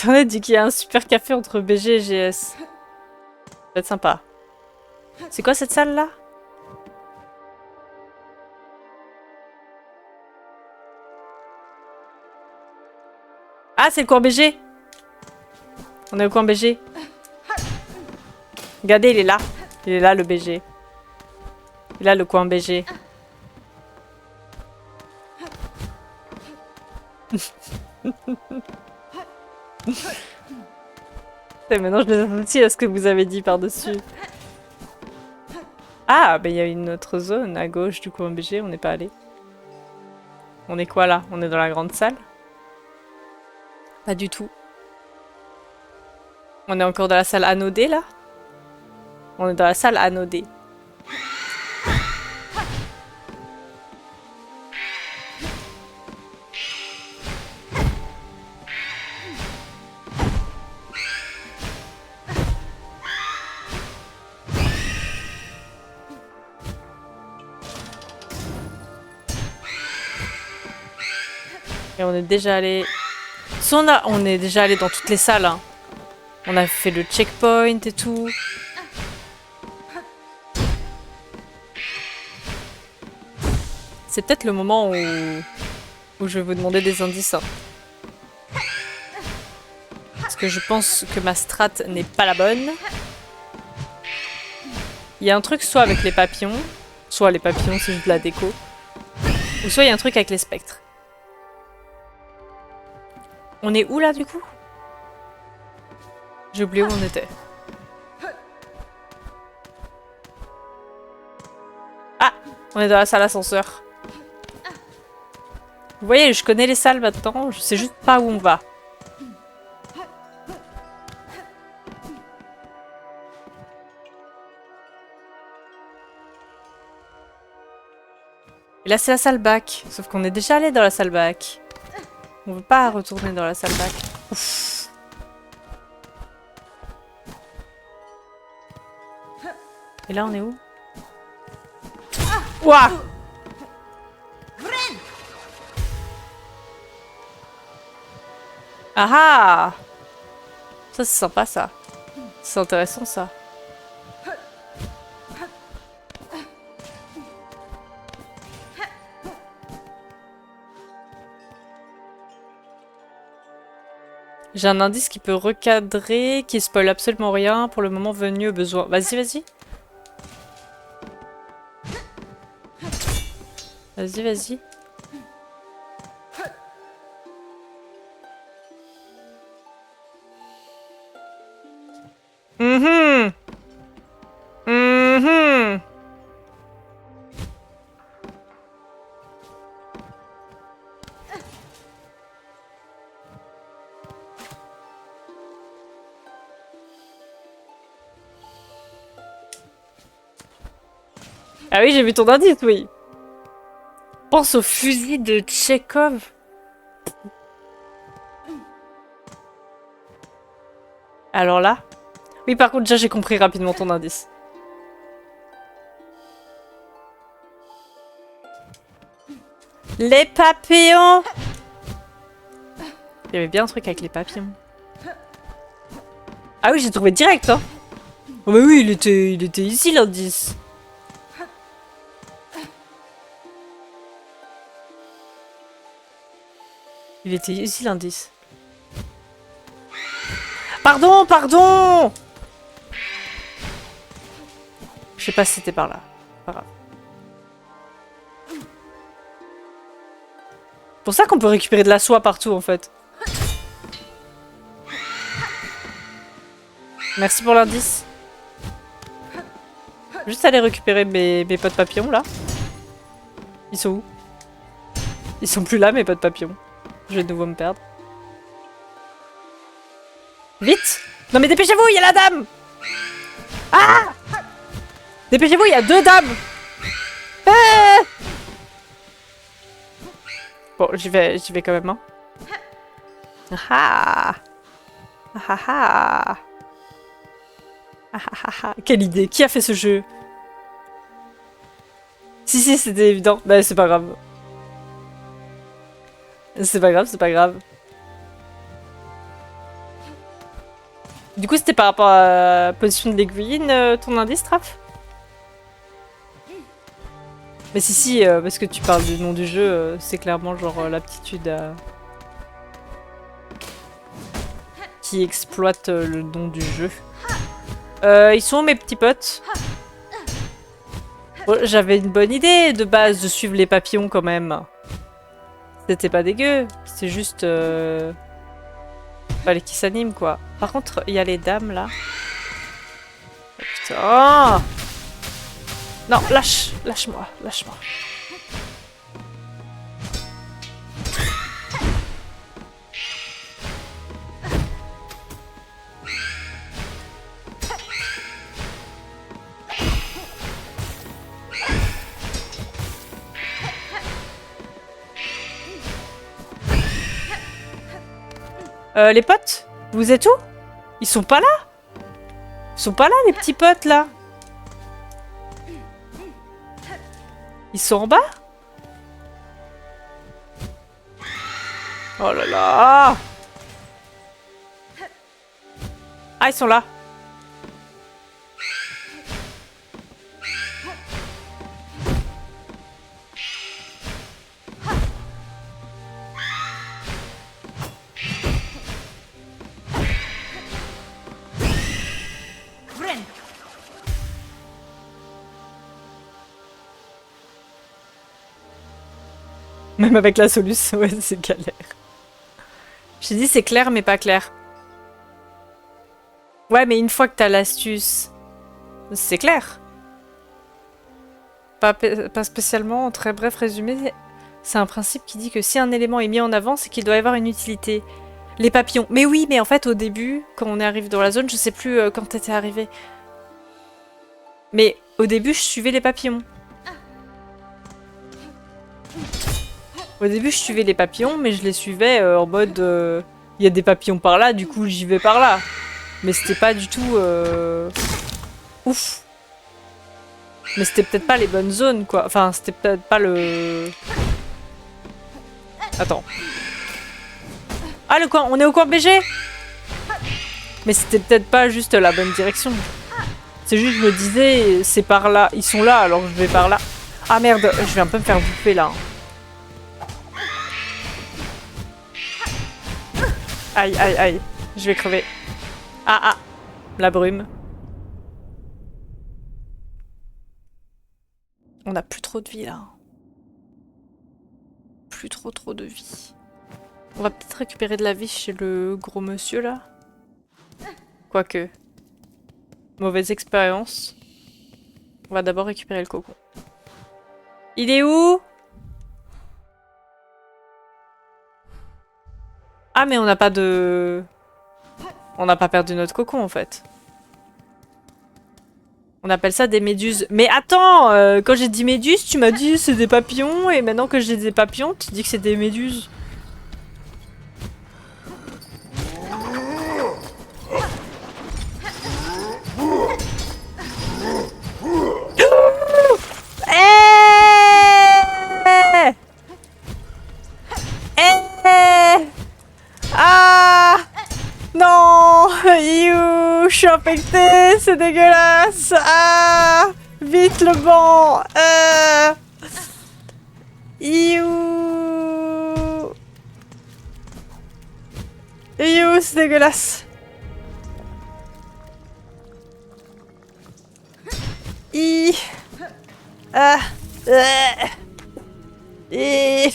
Internet dit qu'il y a un super café entre BG et GS. Ça va être sympa. C'est quoi cette salle là? Ah, c'est le coin BG. On est au coin BG. Regardez, il est là. Il est là, le BG. Il est là, le coin BG. Et maintenant, je les associe à ce que vous avez dit par-dessus. Ah, bah il y a une autre zone à gauche du coin BG, on n'est pas allé. On est quoi là? On est dans la grande salle? Pas du tout. On est encore dans la salle anodée là? On est dans la salle anodée. Et on est déjà allé... Si on est déjà allé dans toutes les salles. Hein. On a fait le checkpoint et tout. C'est peut-être le moment où je vais vous demander des indices. Hein. Parce que je pense que ma strat n'est pas la bonne. Il y a un truc soit avec les papillons, soit les papillons c'est juste de la déco, ou soit il y a un truc avec les spectres. On est où là du coup? J'ai oublié où on était. Ah! On est dans la salle ascenseur. Vous voyez, je connais les salles maintenant, je sais juste pas où on va. Et là c'est la salle bac, sauf qu'on est déjà allé dans la salle bac. On veut pas retourner dans la salle bac. Ouf. Et là on est où? Ouah! Ah ah! Ça c'est sympa ça. C'est intéressant ça. J'ai un indice qui peut recadrer, qui spoil absolument rien pour le moment venu au besoin. Vas-y, vas-y. Vas-y, vas-y. Mhm. Mhm. Ah oui, j'ai vu ton indice, oui. Pense au fusil de Tchekhov. Alors là? Oui, par contre, déjà, j'ai compris rapidement ton indice. Les papillons! Il y avait bien un truc avec les papillons. Ah oui, j'ai trouvé direct, hein. Oh bah oui, il était ici, l'indice. Il était ici, l'indice. Pardon, pardon! Je sais pas si c'était par là. Pas grave. C'est pour ça qu'on peut récupérer de la soie partout, en fait. Merci pour l'indice. Juste aller récupérer mes potes papillons, là. Ils sont où? Ils sont plus là, mes potes papillons. Je vais de nouveau me perdre. Vite! Non mais dépêchez-vous, il y a la dame! Ah! Dépêchez-vous, il y a 2 dames! Ah! Bon, j'y vais quand même, hein. Ah! Ah ah ah! Ah ah ah! Quelle idée! Qui a fait ce jeu? Si, c'était évident. Bah, c'est pas grave. C'est pas grave, c'est pas grave. Du coup, c'était par rapport à la position de l'aiguilline, ton indice, Raph? Mais si, parce que tu parles du nom du jeu, c'est clairement genre l'aptitude qui exploite le nom du jeu. Ils sont où mes petits potes? Bon, j'avais une bonne idée de base de suivre les papillons quand même. C'était pas dégueu, c'est juste... fallait qu'ils s'animent quoi. Par contre, il y a les dames là. Oh, putain. Oh non, lâche-moi, lâche-moi. Les potes, vous êtes où? Ils sont pas là? Ils sont pas là les petits potes là? Ils sont en bas? Oh là là! Ah, ils sont là. Même avec la solution, ouais, c'est galère. J'ai dit c'est clair mais pas clair. Ouais, mais une fois que t'as l'astuce, c'est clair. Pas spécialement, en très bref résumé, c'est un principe qui dit que si un élément est mis en avant, c'est qu'il doit y avoir une utilité. Les papillons. Mais oui, mais en fait, au début, quand on est arrivé dans la zone, je sais plus quand t'étais arrivé. Mais au début, je suivais les papillons. Au début, je suivais les papillons, mais je les suivais en mode... Il y a des papillons par là, du coup, j'y vais par là. Mais c'était pas du tout... ouf. Mais c'était peut-être pas les bonnes zones, quoi. Enfin, c'était peut-être pas le... Attends. Ah, le coin, on est au coin BG. Mais c'était peut-être pas juste la bonne direction. C'est juste, je me disais, c'est par là. Ils sont là, alors je vais par là. Ah merde, je vais un peu me faire bouffer, là. Aïe, aïe, aïe. Je vais crever. Ah, ah. La brume. On a plus trop de vie, là. Plus trop de vie. On va peut-être récupérer de la vie chez le gros monsieur, là. Quoique. Mauvaise expérience. On va d'abord récupérer le cocon. Il est où? Ah, mais on n'a pas de... On n'a pas perdu notre cocon, en fait. On appelle ça des méduses. Mais attends, quand j'ai dit méduses, tu m'as dit c'est des papillons, et maintenant que j'ai des papillons, tu dis que c'est des méduses. Ah non, you, je suis infectée, c'est dégueulasse. Ah, vite le banc. You, c'est dégueulasse. I, ah, I.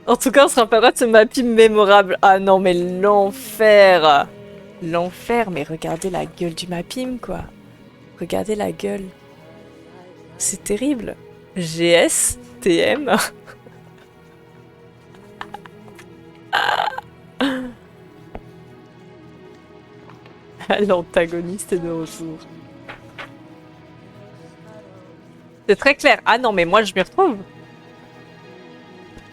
En tout cas, on se rappellera de ce mapping mémorable. Ah non, mais l'enfer! L'enfer, mais regardez la gueule du mapping, quoi. Regardez la gueule. C'est terrible. GS, TM. L'antagoniste est de retour. C'est très clair. Ah non, mais moi je m'y retrouve.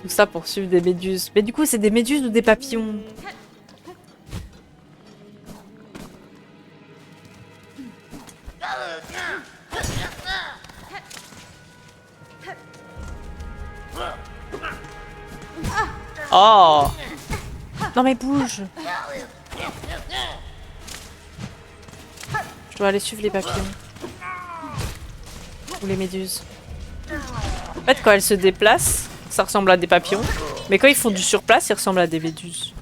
Tout ça pour suivre des méduses. Mais du coup, c'est des méduses ou des papillons? Oh! Non mais bouge! Je dois aller suivre les papillons. Ou les méduses. En fait, quand elles se déplacent, ça ressemble à des papillons. Mais quand ils font du surplace, ils ressemblent à des méduses.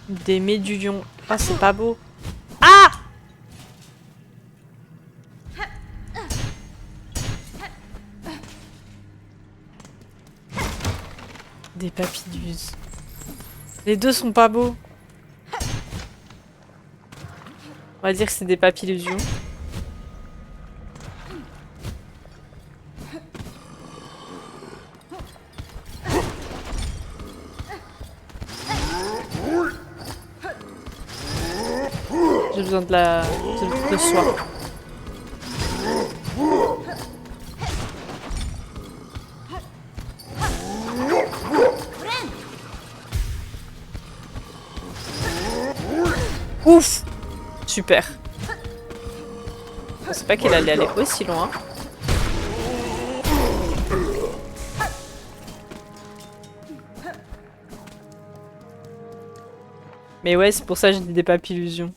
Des médulions. Ah, c'est pas beau. Ah! Des papillus. Les deux sont pas beaux. On va dire que c'est des papillusions. J'ai besoin de soie. Ouf! Super. Je pensais pas qu'il allait aller aussi loin. Mais ouais, c'est pour ça que j'ai dit des papillusions.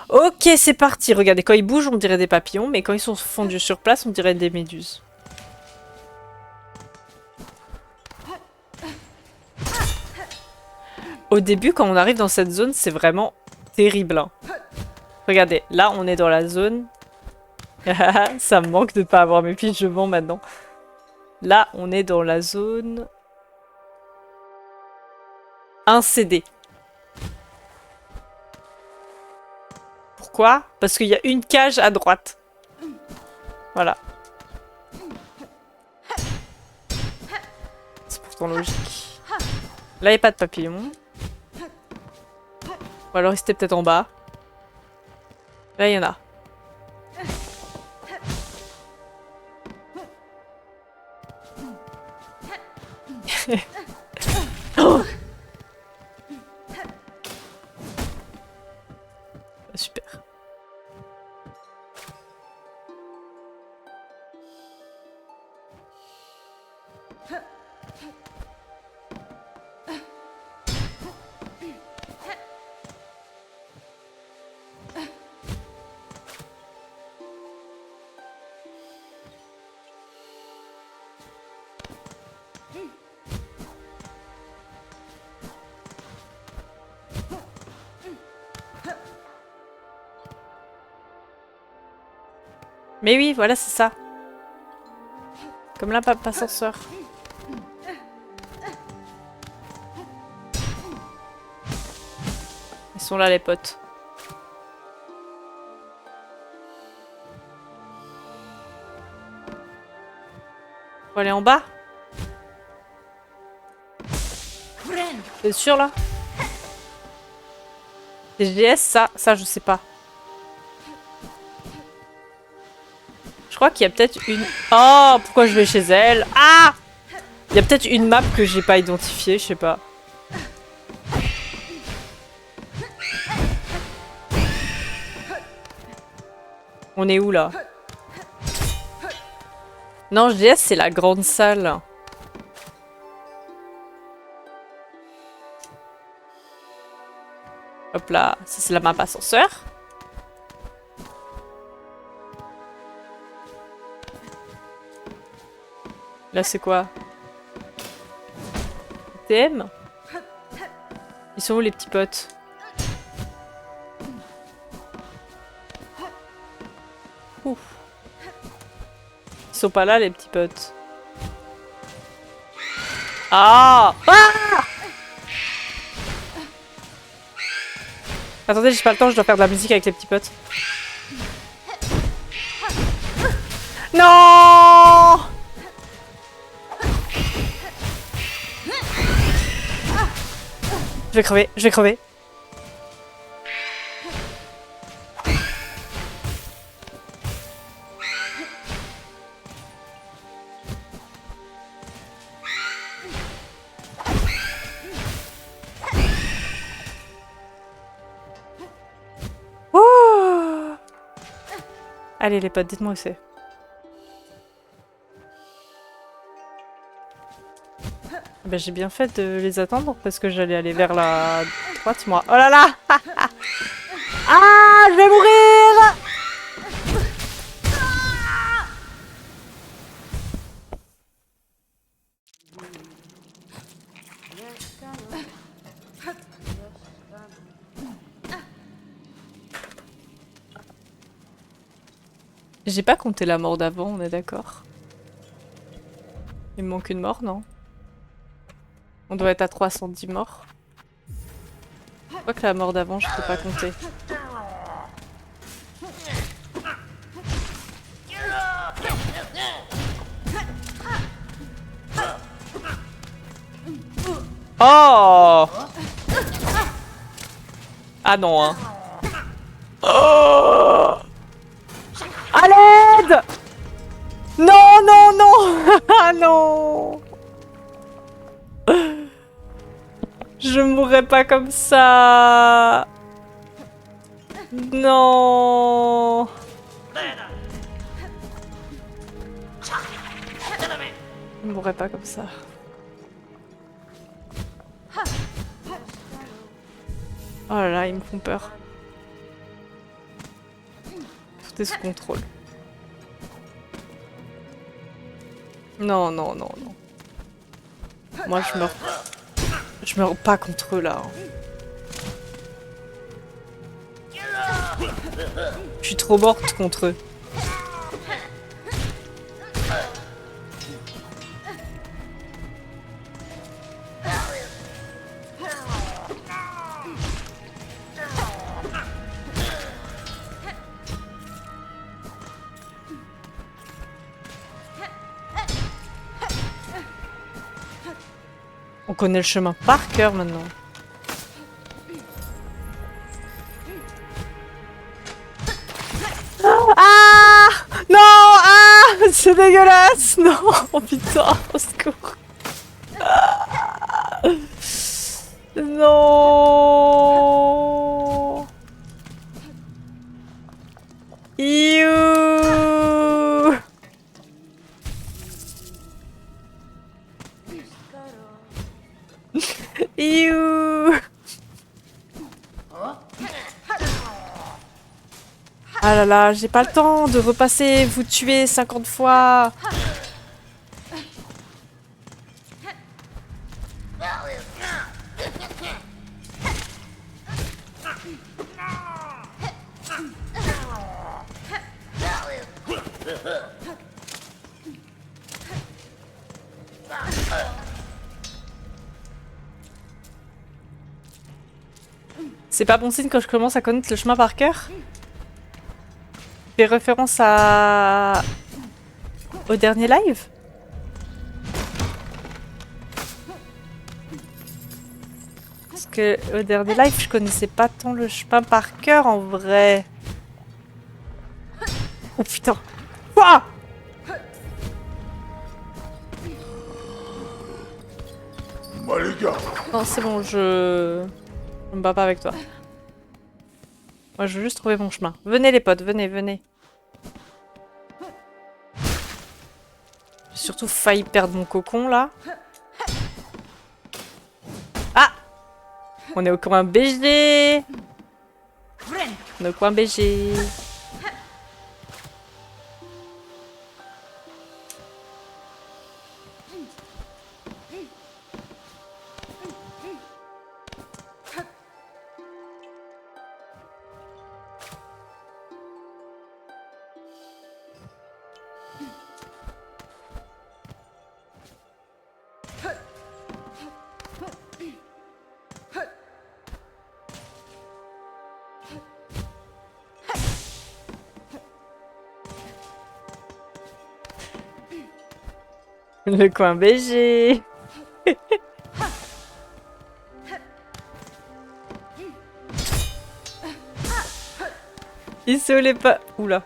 Ok, c'est parti. Regardez, quand ils bougent, on dirait des papillons, mais quand ils sont fondus sur place, on dirait des méduses. Au début, quand on arrive dans cette zone, c'est vraiment terrible. Hein. Regardez, là, on est dans la zone. Ça me manque de pas avoir mes pigeons maintenant. Là, on est dans la zone 1CD. Pourquoi? Parce qu'il y a une cage à droite. Voilà. C'est pourtant logique. Là, il n'y a pas de papillon. Ou alors, il était peut-être en bas. Là, il y en a. Oh, super. Mais oui, voilà, c'est ça. Comme là, pas ascenseur. Ils sont là, les potes. Faut aller en bas. T'es sûr, là? TGS, ça, je sais pas. Je crois qu'il y a peut-être une... Oh, pourquoi je vais chez elle? Ah! Il y a peut-être une map que j'ai pas identifiée, je sais pas. On est où, là? Non, GS, c'est la grande salle. Hop là, ça c'est la map ascenseur. Là, c'est quoi? TM? Ils sont où, les petits potes? Ouf. Ils sont pas là, les petits potes. Ah! Ah! Attendez, j'ai pas le temps, je dois faire de la musique avec les petits potes. Non! Je vais crever, je vais crever. Allez les potes, dites-moi où c'est. Ben, j'ai bien fait de les attendre parce que j'allais aller vers la droite, moi. Oh là là. Ah, je vais mourir. J'ai pas compté la mort d'avant, on est d'accord. Il me manque une mort, non? On doit être à 310 morts. Je crois que la mort d'avant, je peux pas compter. Oh! Ah non, hein. Oh! À l'aide! Non, non, non! Ah non! Je mourrai pas comme ça! Non! Je mourrai pas comme ça. Oh là là, ils me font peur. Tout est sous contrôle. Non, non, non, non. Moi, je meurs pas contre eux, là. Je suis trop morte contre eux. On connaît le chemin par cœur maintenant. Ah! Non! Ah! C'est dégueulasse! Non! Oh putain! Au secours! Non! You! You! Ah là là, j'ai pas le temps de repasser, vous tuer 50 fois. C'est pas bon signe quand je commence à connaître le chemin par cœur. Fais référence à... au dernier live. Parce que au dernier live, je connaissais pas tant le chemin par cœur en vrai. Oh putain. Quoi? Non, c'est bon, je me bats pas avec toi. Moi, je veux juste trouver mon chemin. Venez les potes, venez, venez. J'ai surtout failli perdre mon cocon, là. Ah! On est au coin BG! On est au coin BG. Le coin BG. Ils sont les pas. Oula.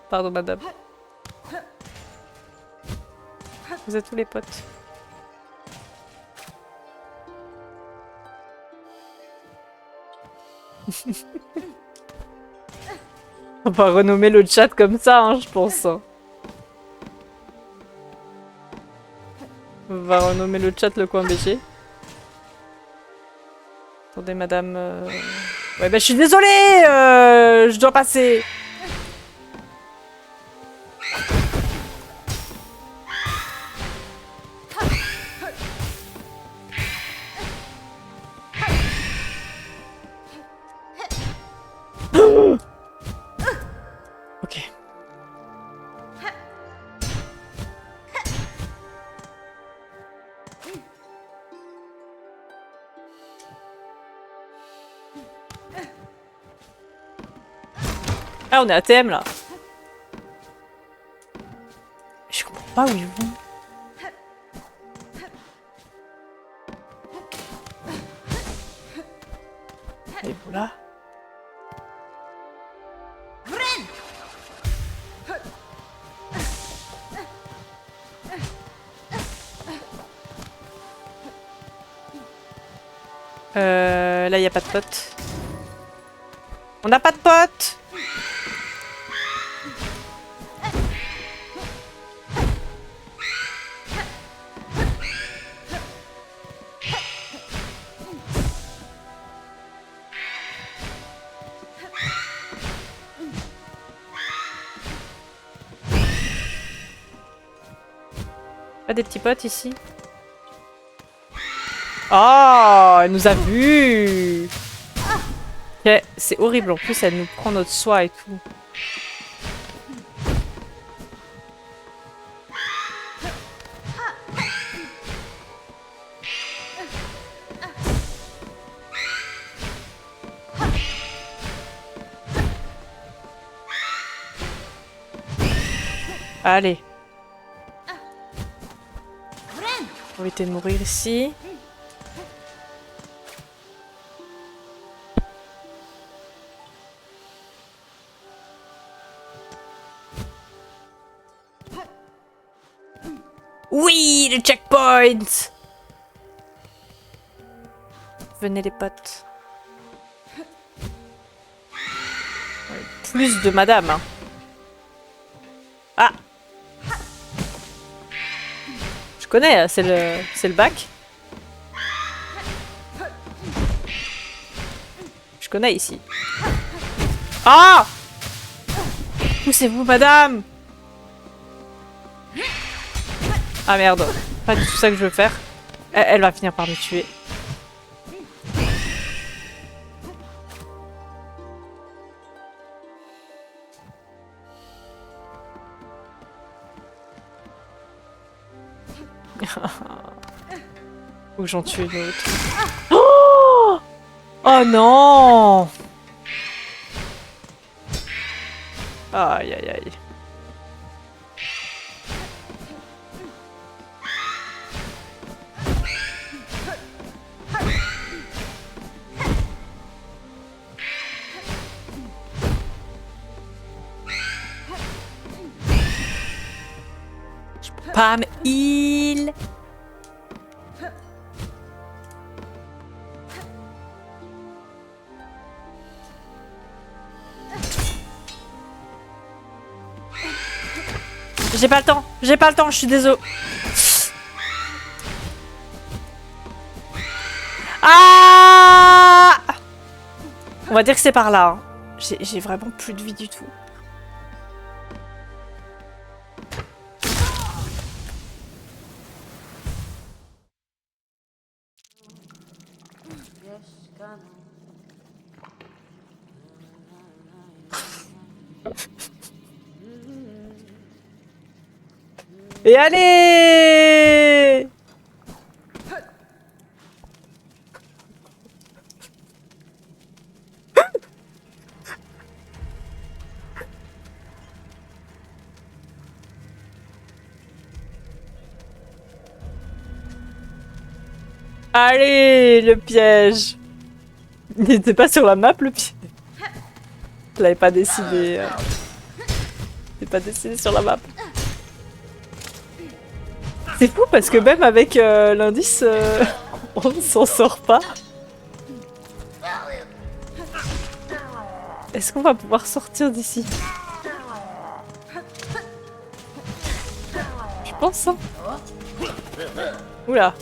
Pardon, madame. Vous êtes tous les potes. On va renommer le chat comme ça, hein, je pense. On va renommer le chat le coin BG. Attendez, madame... Ouais, bah je suis désolée, je dois passer. Ok. Ah, on est ATM là. Je comprends pas où ils vont. Et voilà. Là, il n'y a pas de pote. On n'a pas de pote. Pas des petits potes ici? Oh, elle nous a vus. Okay, c'est horrible, en plus elle nous prend notre soie et tout. Allez. On va éviter de mourir ici. Oui, le checkpoint! Venez les potes. Ouais, plus de madame. Hein. Ah! Je connais, c'est le bac. Je connais ici. Ah! Poussez-vous, madame! Ah merde, pas du tout ça que je veux faire. Elle va finir par me tuer. Faut que j'en tue une autre. Oh, oh non! Aïe aïe aïe. Pam, il... J'ai pas le temps, je suis désolée. Ah! On va dire que c'est par là. Hein. J'ai vraiment plus de vie du tout. Et allez! Allez, le piège! Il n'était pas sur la map, le piège. Je l'avais pas décidé. C'est pas dessiné sur la map. C'est fou parce que même avec l'indice, on ne s'en sort pas. Est-ce qu'on va pouvoir sortir d'ici? Je pense, hein. Oula.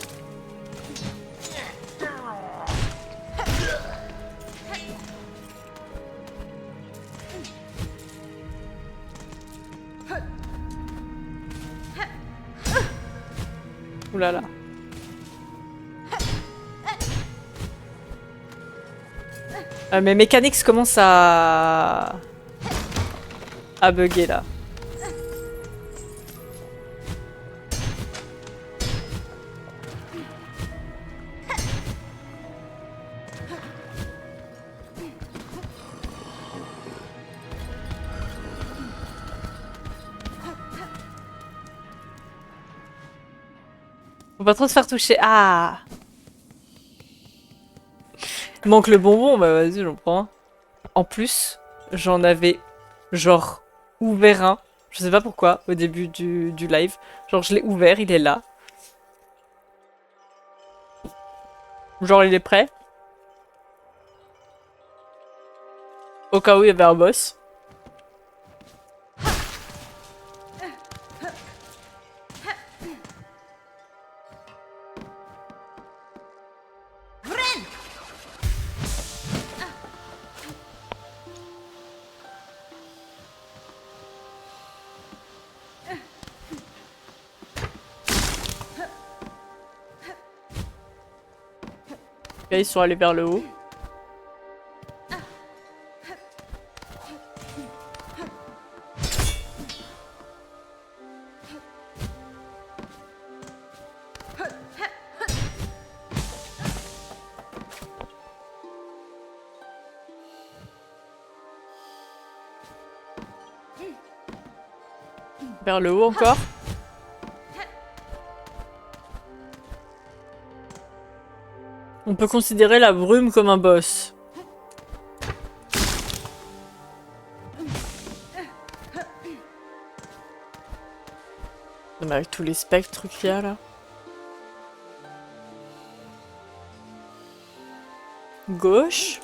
Oula là. Mes mécaniques commencent à bugger là. Faut pas trop se faire toucher. Ah! Il manque le bonbon, bah vas-y, j'en prends un. En plus, j'en avais genre ouvert un. Je sais pas pourquoi, au début du live. Genre je l'ai ouvert, il est là. Genre il est prêt. Au cas où il y avait un boss. Là, ils sont allés vers le haut. Vers le haut encore. On peut considérer la brume comme un boss. Non, mais avec tous les spectres qu'il y a là. Gauche.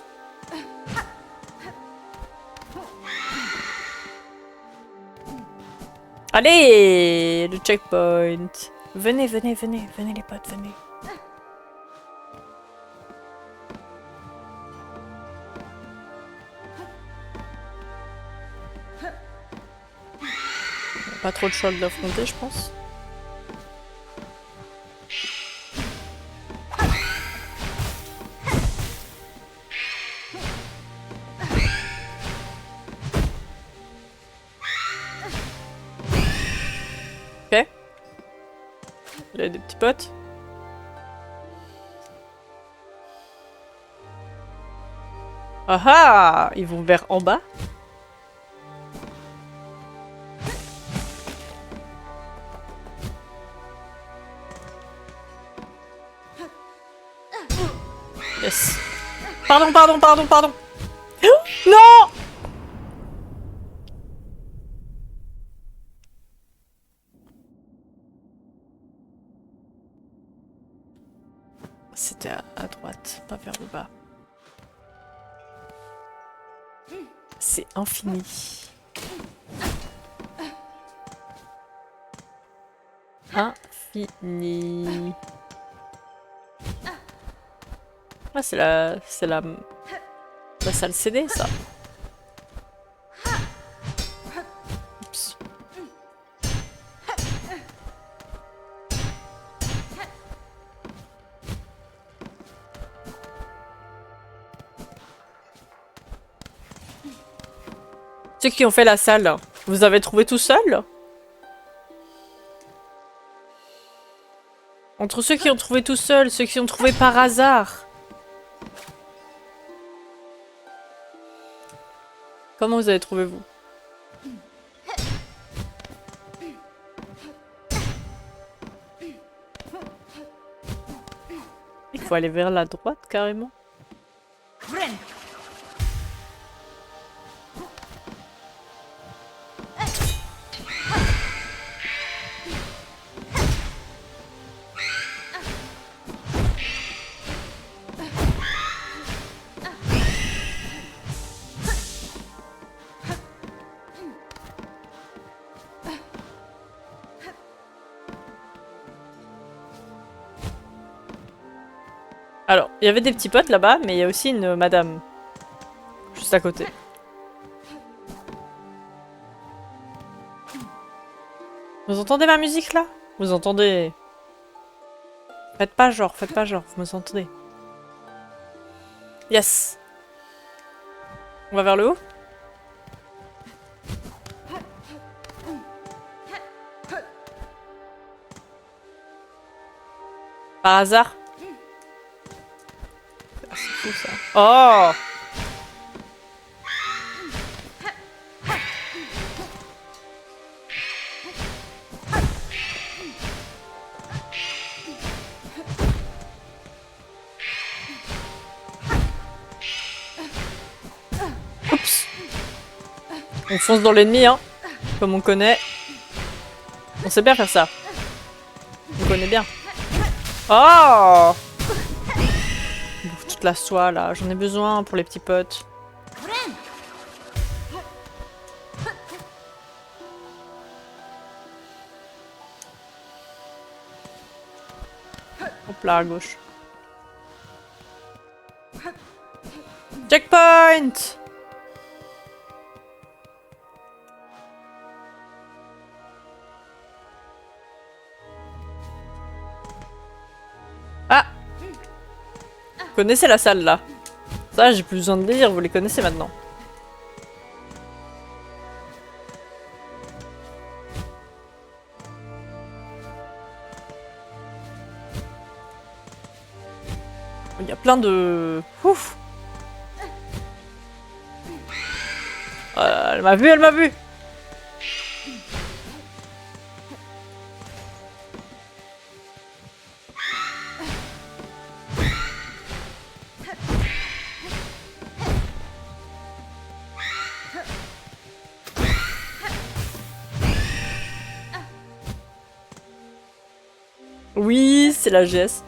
Allez, le checkpoint. Venez, venez, venez, venez les potes, venez. Pas trop de choix de l'affronter, je pense. Ok. Il y a des petits potes. Ah ah! Ils vont vers en bas. Yes. Pardon, pardon, pardon, pardon. Non! C'était à droite, pas vers le bas. C'est infini. Infini. Ah, c'est la salle CD, ça. Oups. Ceux qui ont fait la salle, vous avez trouvé tout seul? Entre ceux qui ont trouvé tout seul, ceux qui ont trouvé par hasard. Comment vous avez trouvé, vous? Il faut aller vers la droite, carrément. Alors, il y avait des petits potes là-bas, mais il y a aussi une madame. Juste à côté. Vous entendez ma musique là? Vous entendez? Faites pas genre, vous me entendez. Yes. On va vers le haut? Par hasard? Ah, c'est fou ça. Oh! Oups! On fonce dans l'ennemi, hein. Comme on connaît. On sait bien faire ça. On connaît bien. Oh! Bouffe toute la soie là. J'en ai besoin pour les petits potes. Hop là, à gauche. Checkpoint! Ah! Vous connaissez la salle là? Ça, j'ai plus besoin de lire, vous les connaissez maintenant. Il y a plein de... Ouf! Elle m'a vu, elle m'a vu! Oui, c'est la GS.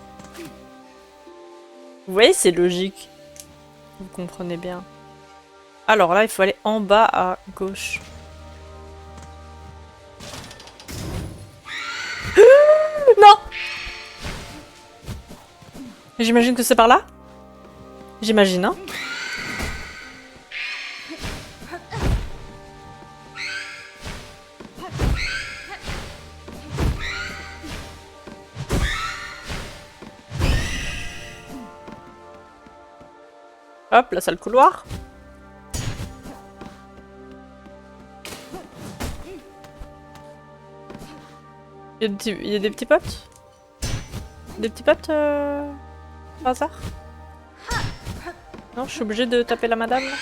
Vous voyez, c'est logique. Vous comprenez bien. Alors là, il faut aller en bas à gauche. Non! J'imagine que c'est par là? J'imagine, hein? Hop, là, c'est le couloir. Il y a des petits potes? Des petits potes par hasard? Non, je suis obligée de taper la madame là.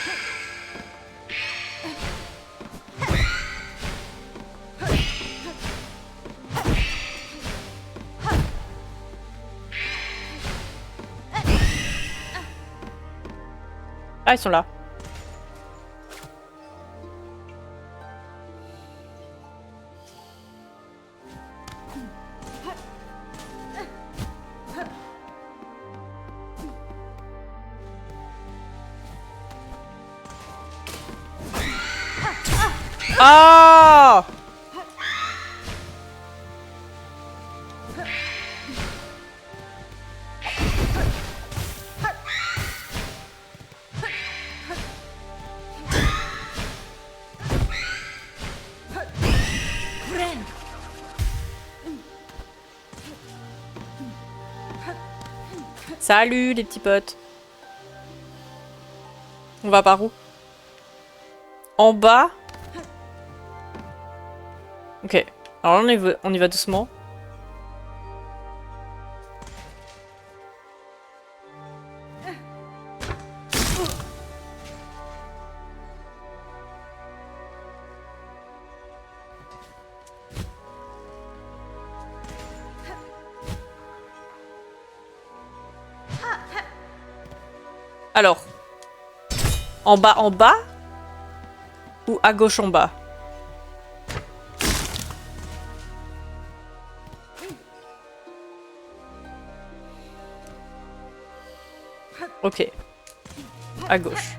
Ah, ils sont là. Ah! Salut les petits potes. On va par où? En bas? Ok. Alors là, on y va doucement. Alors. En bas? Ou à gauche en bas? Ok. À gauche.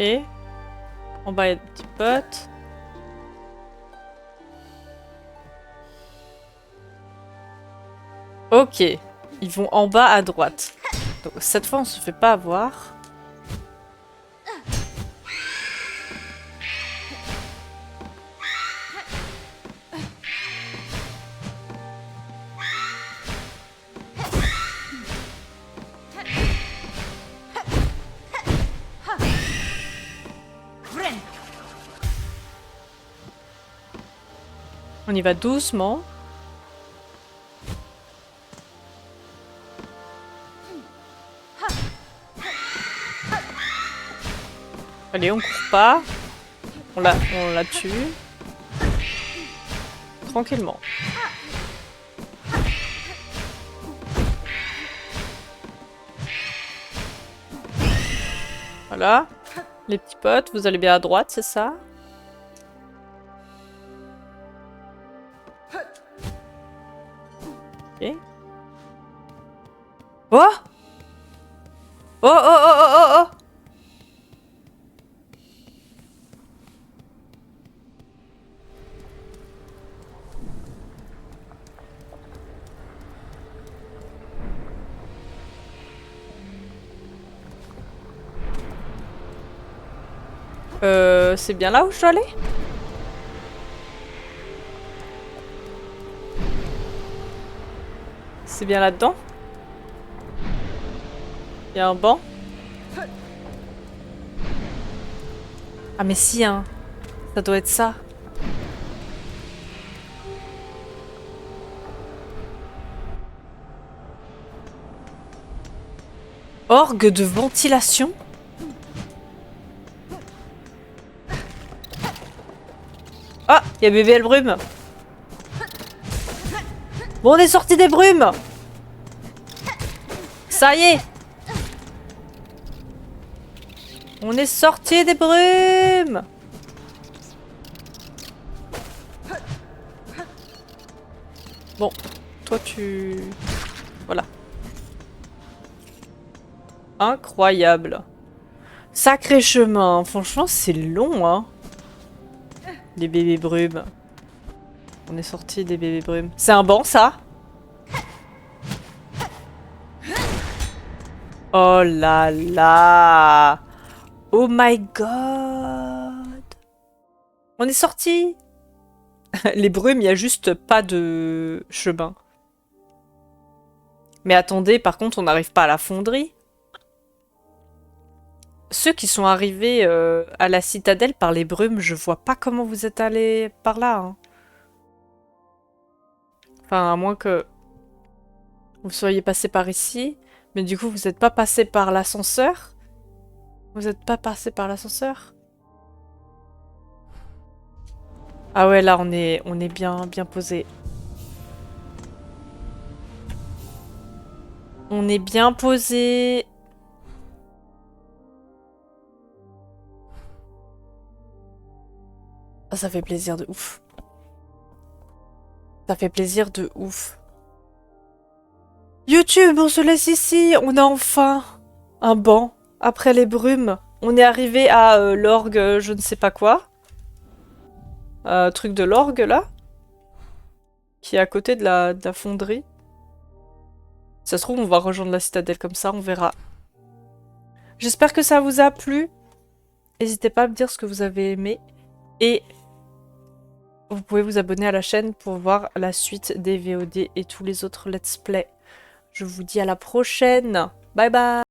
Ok. En bas, il y a des petits potes. Ok. Ils vont en bas à droite. Donc, cette fois, on se fait pas avoir. On y va doucement. Allez, on court pas. On la tue. Tranquillement. Voilà. Les petits potes, vous allez bien à droite, c'est ça? Ok. Oh! Oh, oh, oh, oh, oh, oh! C'est bien là où je dois aller? C'est bien là-dedans? Il y a un banc? Ah mais si, hein. Ça doit être ça. Orgue de ventilation? Ah, il y a bébé Brume. Bon, on est sorti des brumes. Ça y est. On est sorti des brumes. Bon, toi tu... Voilà. Incroyable. Sacré chemin. Franchement, c'est long, hein. Les bébés brumes. On est sorti des bébés brumes. C'est un banc, ça? Oh là là. Oh my god. On est sorti. Les brumes, il n'y a juste pas de chemin. Mais attendez, par contre, on n'arrive pas à la fonderie. Ceux qui sont arrivés à la citadelle par les brumes, je vois pas comment vous êtes allés par là. Hein. Enfin, à moins que vous soyez passé par ici. Mais du coup, vous n'êtes pas passé par l'ascenseur? Vous n'êtes pas passé par l'ascenseur? Ah ouais, là, on est bien posé. On est bien posé. Ah, ça fait plaisir de ouf. Ça fait plaisir de ouf. YouTube, on se laisse ici. On a enfin un banc. Après les brumes, on est arrivé à l'orgue, je ne sais pas quoi. Truc de l'orgue, là. Qui est à côté de la fonderie. Ça se trouve, on va rejoindre la citadelle comme ça, on verra. J'espère que ça vous a plu. N'hésitez pas à me dire ce que vous avez aimé. Et vous pouvez vous abonner à la chaîne pour voir la suite des VOD et tous les autres let's play. Je vous dis à la prochaine. Bye bye.